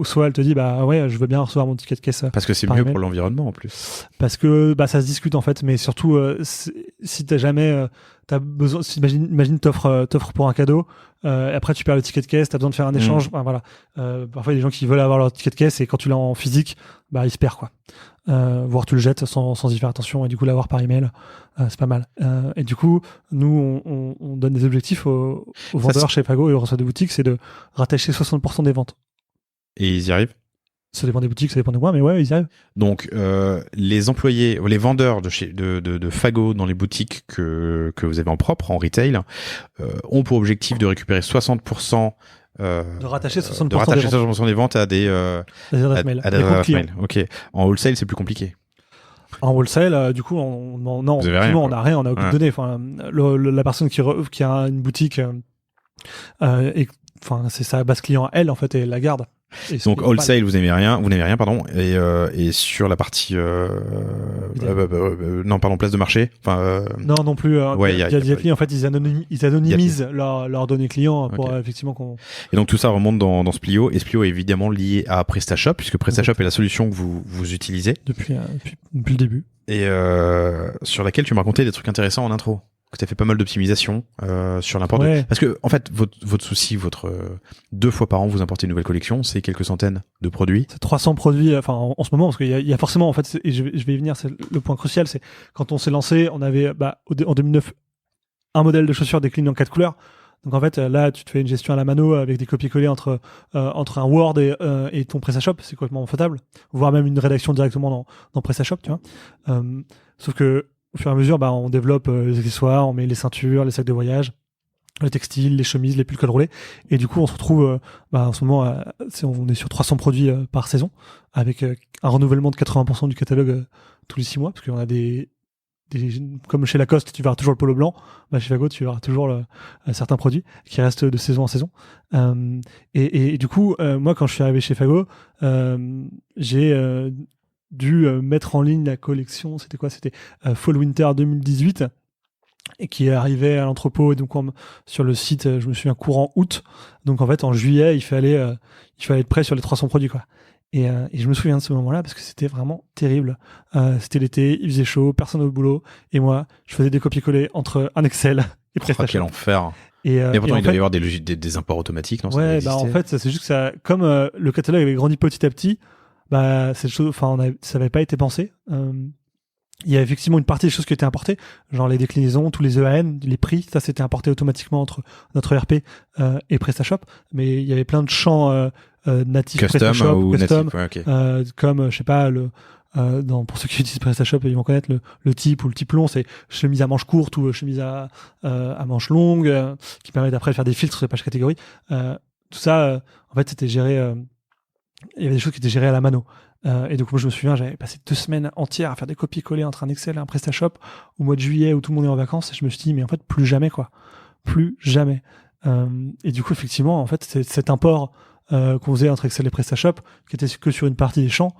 soit elle te dit bah ouais, je veux bien recevoir mon ticket de caisse.
Parce que c'est
par
mieux
email.
pour l'environnement en plus.
Parce que ça se discute en fait, mais surtout si t'as jamais t'as besoin, imagine t'offres pour un cadeau, après tu perds le ticket de caisse, t'as besoin de faire un échange, voilà. Parfois il y a des gens qui veulent avoir leur ticket de caisse et quand tu l'as en physique, il se perd quoi. Voire tu le jettes sans y faire attention et du coup l'avoir par email, c'est pas mal. Et du coup nous on donne des objectifs aux vendeurs chez Fago et aux responsables de boutique, c'est de rattacher 60% des ventes.
Et ils y arrivent?
Ça dépend des boutiques, ça dépend de moi, mais ouais, ils y arrivent.
Donc, les employés, les vendeurs de Fago dans les boutiques que vous avez en propre, en retail, ont pour objectif de récupérer 60%,
de rattacher 60%
de rattacher 60% des ventes à des
adresses mail.
Ok. En wholesale, c'est plus compliqué.
En wholesale, du coup, on n'a rien, on n'a aucune donnée. Enfin, la personne qui a une boutique, c'est sa base client, elle, en fait, et elle la garde.
Donc wholesale, vous n'avez rien, pardon. Et sur la partie, place de marché.
Non plus. Diatli, en fait, ils anonymisent leurs données clients pour effectivement qu'on.
Et donc tout ça remonte dans Splio. Et Splio est évidemment lié à PrestaShop puisque PrestaShop est la solution que vous utilisez
depuis le début.
Et sur laquelle tu me racontais des trucs intéressants en intro. Que tu as fait pas mal d'optimisation sur l'import. Parce que en fait, votre souci, 2 fois par an, vous importez une nouvelle collection, c'est quelques centaines de produits.
C'est 300 produits, en ce moment, parce qu'il y a forcément, en fait, et je vais y venir, c'est le point crucial, c'est quand on s'est lancé, on avait en 2009 un modèle de chaussures décliné en 4 couleurs. Donc en fait, là, tu te fais une gestion à la mano avec des copier-coller entre un Word et ton PrestaShop, c'est complètement faisable. Voire même une rédaction directement dans PrestaShop, tu vois. Sauf que au fur et à mesure, on développe les accessoires, on met les ceintures, les sacs de voyage, les textiles, les chemises, les pulls col roulé. Et du coup, on se retrouve, en ce moment, on est sur 300 produits par saison, avec un renouvellement de 80% du catalogue tous les 6 mois, parce qu'on a comme chez Lacoste, tu verras toujours le polo blanc. Chez Fago, tu verras toujours certains produits qui restent de saison en saison. Et du coup, moi, quand je suis arrivé chez Fago, j'ai dû mettre en ligne la collection. C'était quoi ? C'était Fall Winter 2018 et qui arrivait à l'entrepôt et donc sur le site, je me souviens, courant août. Donc en fait, en juillet, il fallait être prêt sur les 300 produits, quoi. Et je me souviens de ce moment-là parce que c'était vraiment terrible. C'était l'été, il faisait chaud, personne au boulot. Et moi, je faisais des copier-coller entre un Excel et PrestaShop.
Quel enfer. Et pourtant, il doit y avoir des imports automatiques, non ?
Ouais, en fait, c'est juste que ça, comme le catalogue avait grandi petit à petit, cette chose, ça n'avait pas été pensé. Il y a effectivement une partie des choses qui étaient importées, genre les déclinaisons, tous les EAN, les prix, ça c'était importé automatiquement entre notre ERP et PrestaShop. Mais il y avait plein de champs natifs PrestaShop ou custom, comme je sais pas pour ceux qui utilisent PrestaShop, ils vont connaître le type ou le type long, c'est chemise à manches courtes ou chemise à manches longues, qui permet d'après de faire des filtres sur les pages catégories. Tout ça, en fait, c'était géré. Il y avait des choses qui étaient gérées à la mano. Et donc, moi, je me souviens, j'avais passé 2 semaines entières à faire des copier-coller entre un Excel et un PrestaShop au mois de juillet où tout le monde est en vacances. Et je me suis dit, mais en fait, plus jamais, quoi. Plus jamais. Et du coup, effectivement, en fait, c'est cet import qu'on faisait entre Excel et PrestaShop, qui était que sur une partie des champs,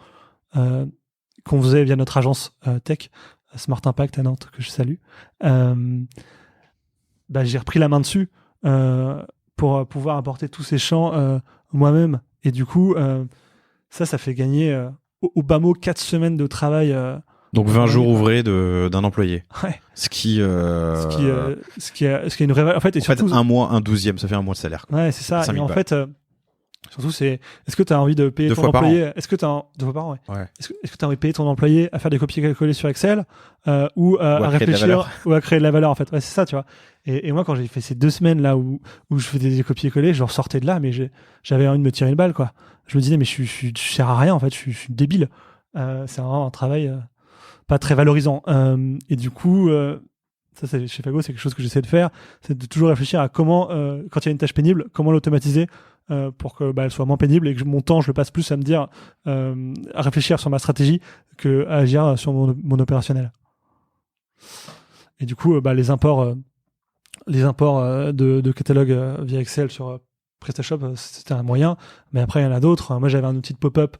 qu'on faisait via notre agence tech, Smart Impact à Nantes, que je salue. J'ai repris la main dessus pour pouvoir apporter tous ces champs moi-même. Et du coup, ça fait gagner au bas mot 4 semaines de travail.
Donc 20 jours ouvrés d'un employé.
Ouais.
Ce qui est
une vraie. En fait,
surtout, un mois, un 12e, ça fait un mois de salaire.
Ouais, c'est ça. Et en fait, surtout, est-ce que tu as envie de payer ton employé ? Est-ce que tu as 2 fois par an, ouais. Est-ce que tu as envie de payer ton employé à faire des copier-coller sur Excel ou à réfléchir ou à créer de la valeur, en fait. Ouais, c'est ça, tu vois. Et moi, quand j'ai fait ces 2 semaines là où je faisais des copier-coller, je ressortais de là, mais j'avais envie de me tirer une balle, quoi. Je me disais, mais je sers à rien, en fait, je suis débile. C'est vraiment un travail pas très valorisant. Et du coup, ça, chez Fago, c'est quelque chose que j'essaie de faire, c'est de toujours réfléchir à comment, quand il y a une tâche pénible, comment l'automatiser pour que elle soit moins pénible et que mon temps, je le passe plus à me dire, à réfléchir sur ma stratégie que à agir sur mon opérationnel. Et du coup, les imports de catalogue via Excel sur PrestaShop, c'était un moyen, mais après il y en a d'autres. Moi, j'avais un outil de pop-up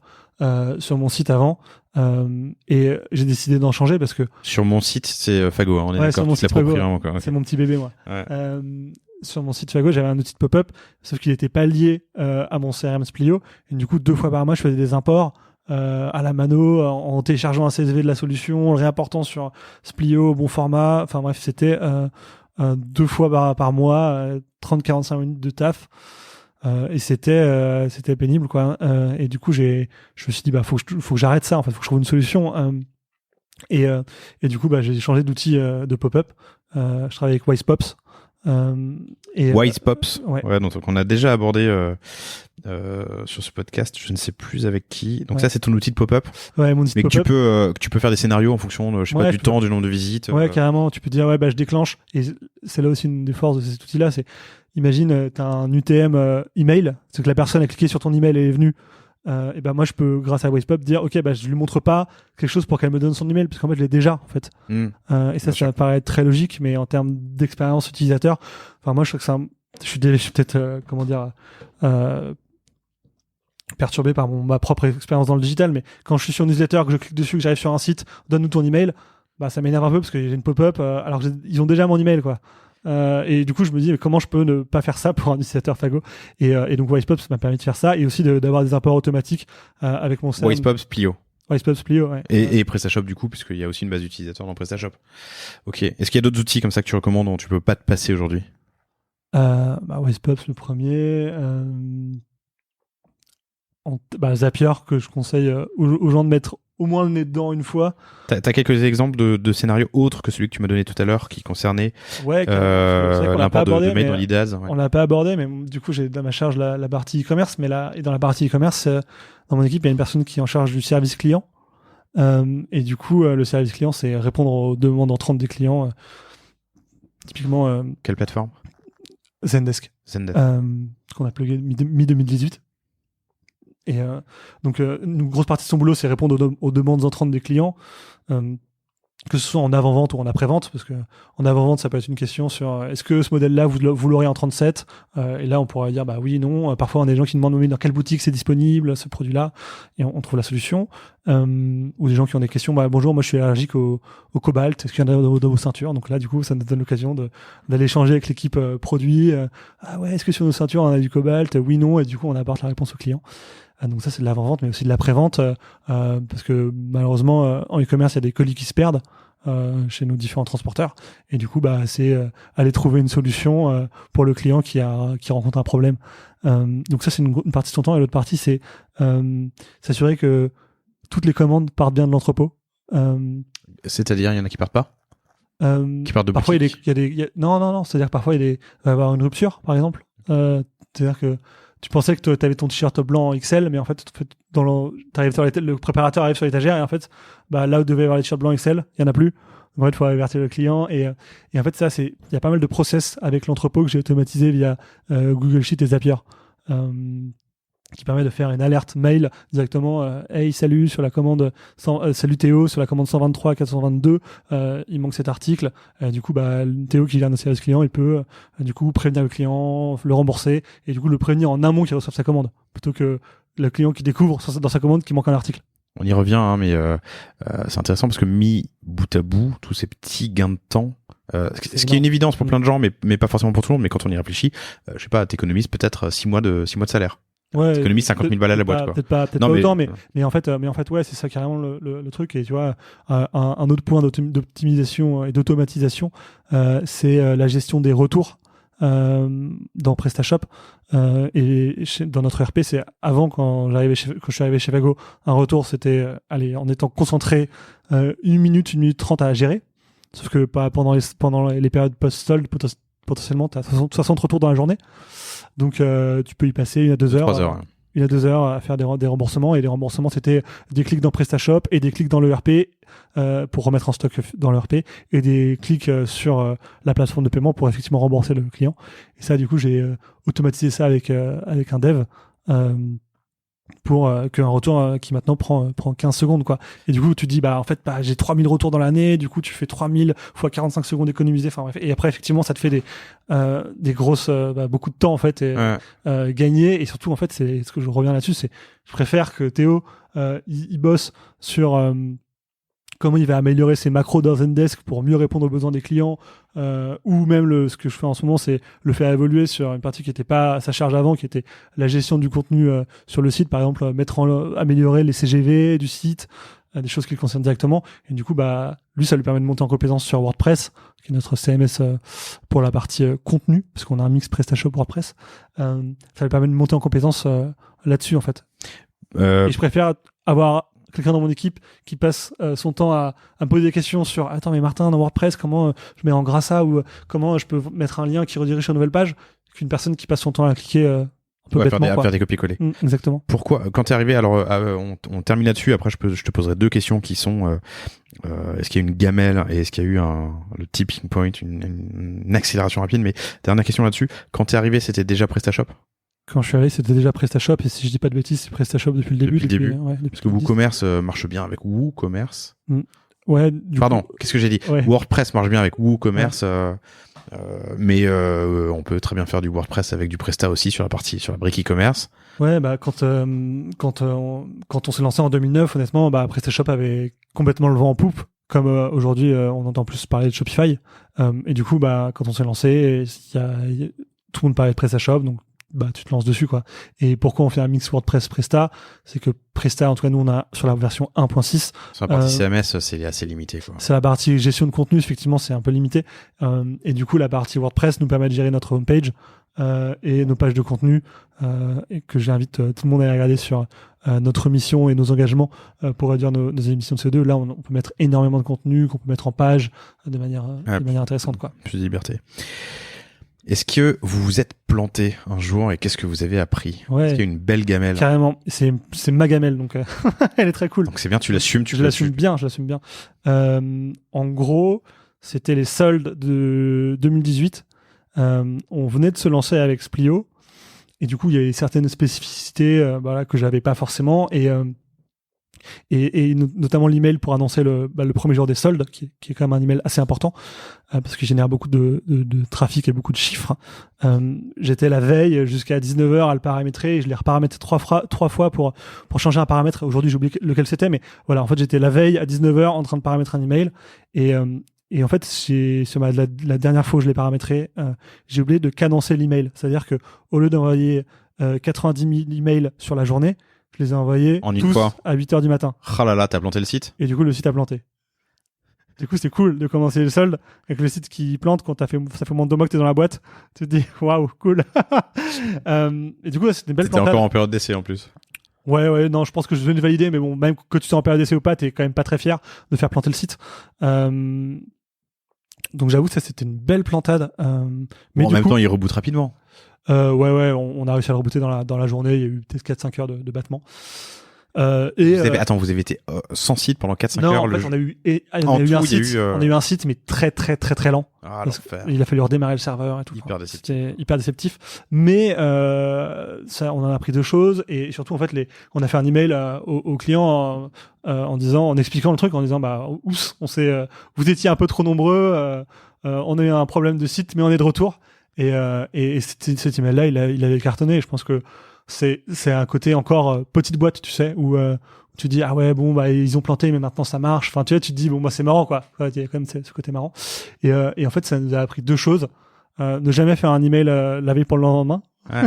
sur mon site avant Et j'ai décidé d'en changer parce que
Sur mon site, c'est Fago, on est
Ouais,
d'accord.
sur mon
Tu te
site Fago,
l'appropries vraiment, quoi.
c'est mon petit bébé, moi.
Ouais.
Sur mon site Fago, j'avais un outil de pop-up, sauf qu'il n'était pas lié à mon CRM Splio. Et du coup, 2 fois par mois, je faisais des imports à la mano, en téléchargeant un CSV de la solution, en le réimportant sur Splio au bon format. Enfin bref, c'était 2 fois par mois, 30-45 minutes de taf. Et c'était pénible, quoi. Et du coup, je me suis dit, bah, faut que j'arrête ça, en fait, faut que je trouve une solution. Et du coup, bah, j'ai changé d'outil de pop-up. Je travaille avec Wisepops.
Wisepops,
ouais.
donc on a déjà abordé sur ce podcast, je ne sais plus avec qui. Donc ça, c'est ton outil de pop-up.
Ouais, mon outil
mais
de pop-up.
que tu peux faire des scénarios en fonction, je sais pas, du temps, du nombre de visites.
Ouais, carrément. Tu peux dire, ouais, bah, je déclenche. Et c'est là aussi une des forces de cet outil-là. C'est, imagine, tu as un UTM email. C'est que la personne a cliqué sur ton email et est venue. Et ben moi, je peux, grâce à Wisepop, dire, OK, bah, je lui montre pas quelque chose pour qu'elle me donne son email, parce qu'en fait, je l'ai déjà, en fait. Et ça paraît être très logique, mais en termes d'expérience utilisateur, enfin, moi, je trouve que ça, je suis peut-être, perturbé par ma propre expérience dans le digital, mais quand je suis sur newsletter, que je clique dessus, que j'arrive sur un site, donne-nous ton email, bah, ça m'énerve un peu parce que j'ai une pop-up, alors ils ont déjà mon email, quoi. Et du coup, je me dis, mais comment je peux ne pas faire ça pour un utilisateur Fago? Et donc, Wisepops m'a permis de faire ça et aussi d'avoir des imports automatiques avec mon CRM.
Wisepops Plio.
Wisepops Plio, ouais.
Et PrestaShop, du coup, puisqu'il y a aussi une base d'utilisateurs dans PrestaShop. Ok. Est-ce qu'il y a d'autres outils comme ça que tu recommandes dont tu peux pas te passer aujourd'hui?
Wisepops, le premier. Zapier, que je conseille aux gens de mettre au moins le nez dedans une fois.
T'as quelques exemples de scénarios autres que celui que tu m'as donné tout à l'heure qui concernait l'import de mail dans l'IDAS. Ouais.
On l'a pas abordé, mais du coup j'ai dans ma charge la partie e-commerce, et dans la partie e-commerce, dans mon équipe, il y a une personne qui est en charge du service client. Et du coup, le service client, c'est répondre aux demandes entrantes des clients. Typiquement.
Quelle plateforme?
Zendesk. Qu'on a plugué mi-2018. Et donc, une grosse partie de son boulot, c'est répondre aux demandes entrantes des clients, que ce soit en avant-vente ou en après-vente, parce que en avant-vente, ça peut être une question sur est-ce que ce modèle-là, vous l'aurez en 37 et là, on pourrait dire bah oui, non. Parfois, on a des gens qui demandent oui, dans quelle boutique c'est disponible, ce produit-là, et on trouve la solution. Ou des gens qui ont des questions, bah bonjour, moi je suis allergique au cobalt, est-ce qu'il y en a dans vos ceintures? Donc là, du coup, ça nous donne l'occasion d'aller échanger avec l'équipe produit. Ah ouais, est-ce que sur nos ceintures, on a du cobalt? Oui, non, et du coup, on apporte la réponse au client. Donc ça, c'est de l'avant-vente, mais aussi de l'après-vente, parce que malheureusement, en e-commerce, il y a des colis qui se perdent chez nos différents transporteurs. Et du coup, bah, c'est aller trouver une solution pour le client qui rencontre un problème. Donc ça, c'est une partie de son temps. Et l'autre partie, c'est s'assurer que toutes les commandes partent bien de l'entrepôt.
C'est-à-dire, il y en a qui partent pas qui partent de
parfois,
boutique.
Non. C'est-à-dire que parfois, il va y avoir une rupture, par exemple. C'est-à-dire que tu pensais que tu avais ton t-shirt blanc en XL, mais en fait, le préparateur arrive sur l'étagère et en fait, bah, là où devait y avoir les t-shirts blancs XL, il n'y en a plus. Donc, en fait, il faut avertir le client. Et en fait, il y a pas mal de process avec l'entrepôt que j'ai automatisé via Google Sheet et Zapier. Qui permet de faire une alerte mail directement. Hey, salut, sur la commande salut Théo, sur la commande 123 422, il manque cet article. Du coup, bah, Théo qui vient d'un service client, il peut du coup prévenir le client, le rembourser et du coup le prévenir en amont qu'il reçoive sa commande, plutôt que le client qui découvre dans sa commande qu'il manque un article.
On y revient, hein, mais c'est intéressant parce que mis bout à bout, tous ces petits gains de temps. Ce qui est une évidence pour plein de gens, mais pas forcément pour tout le monde. Mais quand on y réfléchit, je sais pas, t'économises peut-être 6 mois de salaire.
Ouais,
t'économises 50 000 balles à la boîte, quoi.
Peut-être pas autant, mais en fait, ouais, c'est ça carrément le truc. Et tu vois, un autre point d'optimisation et d'automatisation, c'est la gestion des retours dans PrestaShop. Et dans notre ERP, c'est avant quand je suis arrivé chez Fago, un retour, c'était en étant concentré 1 minute 30 à gérer. Sauf que pas pendant les périodes post-solde, potentiellement, tu as 60 retours dans la journée. Donc, tu peux y passer 1 à 2 heures.
3 heures.
1 à 2 heures à faire des remboursements. Et les remboursements, c'était des clics dans PrestaShop et des clics dans l'ERP pour remettre en stock dans l'ERP et des clics sur la plateforme de paiement pour effectivement rembourser le client. Et ça, du coup, j'ai automatisé ça avec un dev. pour qu'un retour qui maintenant prend 15 secondes, quoi. Et du coup, tu te dis, en fait, j'ai 3000 retours dans l'année, du coup, tu fais 3000 fois 45 secondes économisées, enfin bref. Et après, effectivement, ça te fait des grosses, beaucoup de temps, en fait, gagné. Et surtout, en fait, c'est ce que je reviens là-dessus, c'est, je préfère que Théo, il bosse sur, comment il va améliorer ses macros dans Zendesk pour mieux répondre aux besoins des clients, ou même ce que je fais en ce moment, c'est le faire évoluer sur une partie qui n'était pas à sa charge avant, qui était la gestion du contenu sur le site, par exemple améliorer les CGV du site, des choses qui le concernent directement. Et du coup, lui, ça lui permet de monter en compétence sur WordPress, qui est notre CMS pour la partie contenu, parce qu'on a un mix PrestaShop WordPress. Ça lui permet de monter en compétence là-dessus, en fait. Et je préfère avoir quelqu'un dans mon équipe qui passe son temps à me poser des questions sur attends, mais Martin, dans WordPress, comment je mets en gras ça, ou comment je peux mettre un lien qui redirige sur une nouvelle page, qu'une personne qui passe son temps à cliquer un peu bêtement,
faire des copier-coller.
Exactement.
Pourquoi, quand t'es arrivé, alors on termine là-dessus, après je te poserai deux questions qui sont est-ce qu'il y a eu une gamelle et est-ce qu'il y a eu le tipping point, une accélération rapide, mais dernière question là-dessus, quand t'es arrivé, c'était déjà PrestaShop?
Quand je suis arrivé, c'était déjà PrestaShop, et si je dis pas de bêtises, c'est PrestaShop depuis le début.
Depuis parce que WooCommerce marche bien avec WooCommerce. Ouais. Pardon, qu'est-ce que j'ai dit? Ouais. WordPress marche bien avec WooCommerce, mais on peut très bien faire du WordPress avec du Presta aussi sur la brique e-commerce.
Ouais, quand on s'est lancé en 2009, honnêtement, PrestaShop avait complètement le vent en poupe. Comme aujourd'hui, on entend plus parler de Shopify. Et du coup, quand on s'est lancé, tout le monde parlait de PrestaShop, donc tu te lances dessus, quoi. Et pourquoi on fait un mix WordPress Presta? C'est que Presta, en tout cas, nous, on a sur la version 1.6.
Sur la partie CMS, c'est assez limité, quoi.
C'est la partie gestion de contenu, effectivement, c'est un peu limité. Et du coup, la partie WordPress nous permet de gérer notre homepage et nos pages de contenu, et que j'invite tout le monde à aller regarder sur notre mission et nos engagements pour réduire nos émissions de CO2. Là, on peut mettre énormément de contenu qu'on peut mettre en page de manière intéressante, quoi.
Plus de liberté. Est-ce que vous vous êtes planté un jour et qu'est-ce que vous avez appris?
Ouais,
est-ce qu'il y a une belle gamelle?
Carrément, c'est ma gamelle, donc elle est très cool.
Donc c'est bien, tu l'assumes,
je l'assume bien. En gros, c'était les soldes de 2018. On venait de se lancer avec Splio et du coup, il y avait certaines spécificités que j'avais pas forcément, et notamment l'email pour annoncer le premier jour des soldes, qui est quand même un email assez important, parce qu'il génère beaucoup de trafic et beaucoup de chiffres. J'étais la veille jusqu'à 19h à le paramétrer, et je l'ai reparamétré trois fois pour changer un paramètre. Aujourd'hui, j'ai oublié lequel c'était, mais voilà, en fait, j'étais la veille à 19h en train de paramétrer un email, et en fait, la dernière fois où je l'ai paramétré, j'ai oublié de cadencer l'email. C'est-à-dire que au lieu d'envoyer 90 000 emails sur la journée, je les ai envoyés tous à 8h du matin.
Ah là là, t'as planté le site?
Et du coup, le site a planté. Du coup, c'est cool de commencer le solde avec le site qui plante quand ça fait moins de 2 mois que t'es dans la boîte. Tu te dis, waouh, cool. Et du coup, c'était une belle plantade.
T'étais encore en période d'essai en plus.
Ouais, non, je pense que je venais de valider, mais bon, même que tu sois en période d'essai ou pas, t'es quand même pas très fier de faire planter le site. Donc j'avoue, ça, c'était une belle plantade.
Mais en même temps, il reboot rapidement.
Ouais, on a réussi à le rebooter dans la journée. Il y a eu peut-être 4-5 heures de battement.
Vous avez été sans site pendant 4-5 heures?
Non, en fait, on a eu un site, mais très, très, très, très lent. Il a fallu redémarrer le serveur et tout. C'était hyper déceptif. Mais ça, on en a appris 2 choses. Et surtout, en fait, on a fait un email au client en expliquant le truc, en disant, vous étiez un peu trop nombreux, on a eu un problème de site, mais on est de retour. Et cet email-là, il avait cartonné. Et je pense que c'est un côté encore petite boîte, tu sais, où tu dis, ah ouais, bon, ils ont planté, mais maintenant ça marche. Enfin, tu vois, tu te dis, bon, c'est marrant, quoi. Il y a quand même ce côté marrant. Et en fait, ça nous a appris 2 choses. Ne jamais faire un email la veille pour le lendemain. Ouais.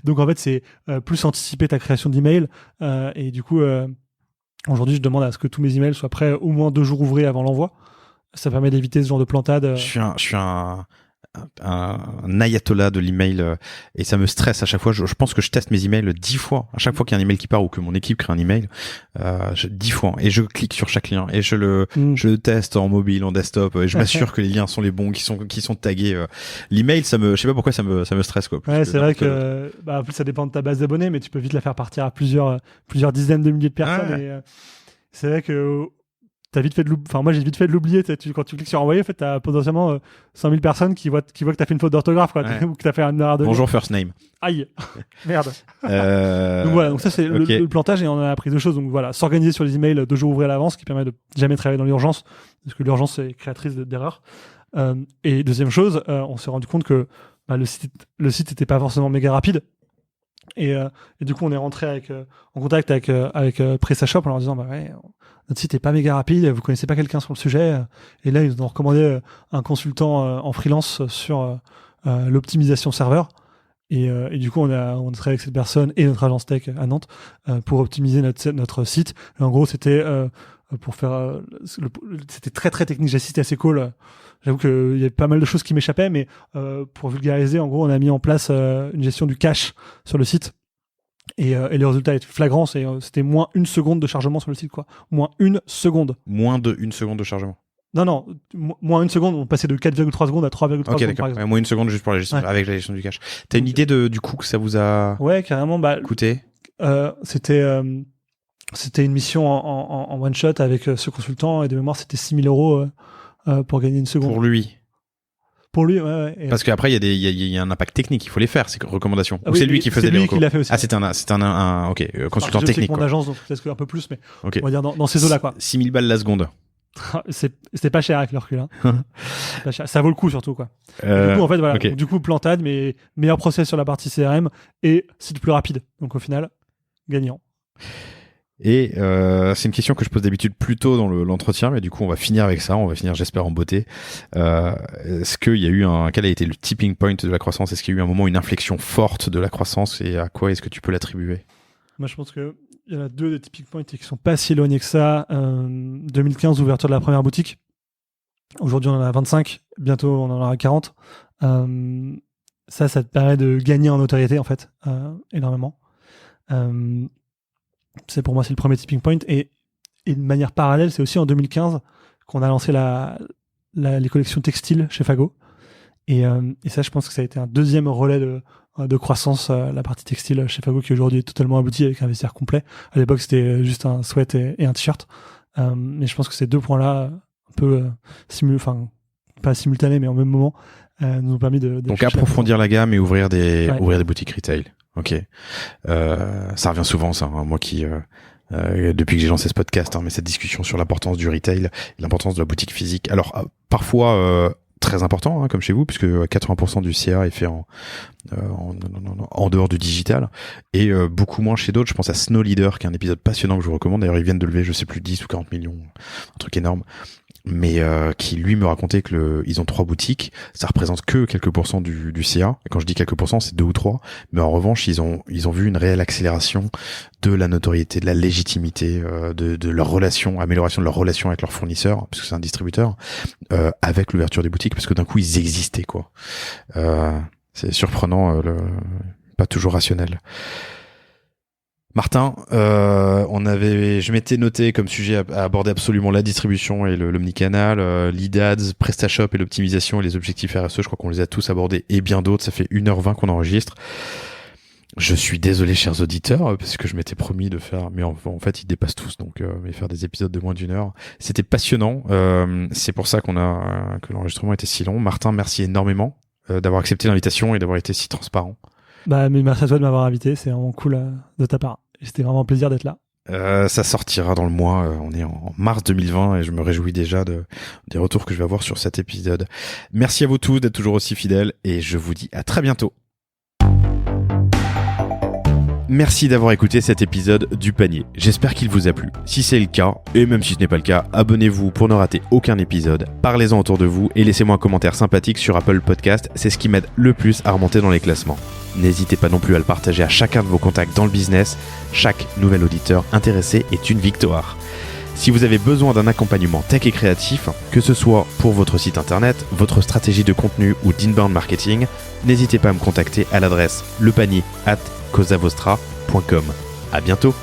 Donc, en fait, c'est plus anticiper ta création d'email. Et du coup, aujourd'hui, je demande à ce que tous mes emails soient prêts au moins 2 jours ouvrés avant l'envoi. Ça permet d'éviter ce genre de plantade.
Je suis un ayatollah de l'email, et ça me stresse à chaque fois. Je pense que je teste mes emails 10 fois. À chaque fois qu'il y a un email qui part ou que mon équipe crée un email, 10 fois. Et je clique sur chaque lien et je le teste en mobile, en desktop, et je m'assure que les liens sont les bons, qui sont tagués. L'email, je sais pas pourquoi ça me stresse, quoi.
Ouais, c'est vrai que, en plus, ça dépend de ta base d'abonnés, mais tu peux vite la faire partir à plusieurs dizaines de milliers de personnes. Ouais. Et c'est vrai que t'as vite fait de l'oublier. Enfin, moi, j'ai vite fait de l'oublier. Quand tu cliques sur envoyer, en fait, t'as potentiellement 100 000 personnes qui voient que t'as fait une faute d'orthographe, quoi,
Ouais.
ou que t'as fait un erreur de
Bonjour first name.
Aïe, merde.
Euh,
Donc voilà, donc ça c'est
ok.
le plantage et on a appris deux choses. Donc voilà, s'organiser sur les emails 2 jours ouvrés à l'avance, qui permet de jamais travailler dans l'urgence, parce que l'urgence est créatrice d'erreurs. Et deuxième chose, on s'est rendu compte que le site était pas forcément méga rapide. Et du coup, on est rentré en contact avec PrestaShop en leur disant ouais, notre site est pas méga rapide, vous connaissez pas quelqu'un sur le sujet. Et là, ils nous ont recommandé un consultant en freelance sur l'optimisation serveur. Et du coup, on a travaillé avec cette personne et notre agence tech à Nantes pour optimiser notre site. Et en gros, c'était pour faire c'était très très technique. C'était assez cool. J'avoue qu'il y avait pas mal de choses qui m'échappaient, mais pour vulgariser, en gros, on a mis en place une gestion du cache sur le site. Et le résultat est flagrant. C'était moins 1 seconde de chargement sur le site, quoi. Moins 1 seconde.
Moins de 1 seconde de chargement.
Non, moins 1 seconde. On passait de 4,3 secondes à 3,3 secondes,
d'accord.
par exemple.
Ouais, moins 1 seconde juste pour la gestion, avec la gestion du cache. T'as une idée du coût que ça vous a
Ouais, carrément.
coûté?
C'était une mission en one shot avec ce consultant, et de mémoire, c'était 6 000 euros pour gagner 1 seconde.
Pour lui.
Pour lui, ouais.
Parce qu'après, il y a un impact technique, il faut les faire, ces recommandations.
Ah
Ou
oui,
c'est lui qui faisait
c'est
les
lui
recos?
qui l'a fait aussi.
Ah, c'était un consultant
je sais
technique.
que mon
Quoi.
agence, donc peut-être un peu plus, mais
Ok.
on va dire dans ces eaux-là, quoi.
6 000 balles la seconde.
C'était pas cher avec le recul, hein. C'est pas cher. Ça vaut le coup, surtout, quoi. Du coup, en fait, voilà.
ok.
Donc, du coup, plantade, mais meilleur process sur la partie CRM et site plus rapide. Donc, au final, gagnant.
Et c'est une question que je pose d'habitude plus tôt dans l'entretien, mais du coup on va finir avec ça, on va finir j'espère en beauté. Est-ce qu'il y a eu quel a été le tipping point de la croissance? Est-ce qu'il y a eu un moment, une inflexion forte de la croissance, et à quoi est-ce que tu peux l'attribuer?
Moi, je pense qu'il y en a 2 des tipping points qui sont pas si éloignés que ça. 2015, ouverture de la première boutique. Aujourd'hui, on en a 25. Bientôt, on en aura 40. Ça te permet de gagner en notoriété, en fait, énormément. Pour moi, c'est le premier tipping point. Et de manière parallèle, c'est aussi en 2015 qu'on a lancé les collections textiles chez Fago. Et ça, je pense que ça a été un deuxième relais de croissance, la partie textile chez Fago, qui aujourd'hui est totalement aboutie avec un vestiaire complet. À l'époque, c'était juste un sweat et un t-shirt. Mais je pense que ces 2 points-là, un peu pas simultanés, mais en même moment, nous ont permis de
Donc approfondir la gamme et ouvrir des boutiques retail. Ok. Ça revient souvent, ça. Hein, moi qui depuis que j'ai lancé ce podcast, mais cette discussion sur l'importance du retail, l'importance de la boutique physique. Alors parfois très important, comme chez vous, puisque 80% du CA est fait en dehors du digital, et beaucoup moins chez d'autres. Je pense à Snow Leader, qui est un épisode passionnant que je vous recommande. D'ailleurs, ils viennent de lever, je sais plus, 10 ou 40 millions, un truc énorme. Mais qui lui me racontait que ils ont 3 boutiques, ça représente que quelques pourcents du CA. Et quand je dis quelques pourcents, c'est 2 ou 3. Mais en revanche, ils ont vu une réelle accélération de la notoriété, de la légitimité, de leur relation, amélioration de leur relation avec leurs fournisseurs, parce que c'est un distributeur, avec l'ouverture des boutiques, parce que d'un coup ils existaient, quoi. C'est surprenant, pas toujours rationnel. Martin, je m'étais noté comme sujet à aborder absolument la distribution et l'omnicanal, lead ads, PrestaShop et l'optimisation et les objectifs RSE. Je crois qu'on les a tous abordés, et bien d'autres. Ça fait 1h20 qu'on enregistre. Je suis désolé, chers auditeurs, parce que je m'étais promis de faire, mais en fait, ils dépassent tous, donc faire des épisodes de moins d'1 heure. C'était passionnant. C'est pour ça que l'enregistrement était si long. Martin, merci énormément d'avoir accepté l'invitation et d'avoir été si transparent.
Mais merci à toi de m'avoir invité. C'est vraiment cool de ta part. C'était vraiment un plaisir d'être là.
Ça sortira dans le mois. On est en mars 2020 et je me réjouis déjà des retours que je vais avoir sur cet épisode. Merci à vous tous d'être toujours aussi fidèles et je vous dis à très bientôt. Merci d'avoir écouté cet épisode du panier. J'espère qu'il vous a plu. Si c'est le cas, et même si ce n'est pas le cas, abonnez-vous pour ne rater aucun épisode. Parlez-en autour de vous et laissez-moi un commentaire sympathique sur Apple Podcast. C'est ce qui m'aide le plus à remonter dans les classements. N'hésitez pas non plus à le partager à chacun de vos contacts dans le business. Chaque nouvel auditeur intéressé est une victoire. Si vous avez besoin d'un accompagnement tech et créatif, que ce soit pour votre site internet, votre stratégie de contenu ou d'inbound marketing, n'hésitez pas à me contacter à l'adresse lepanier@causavostra.com. À bientôt.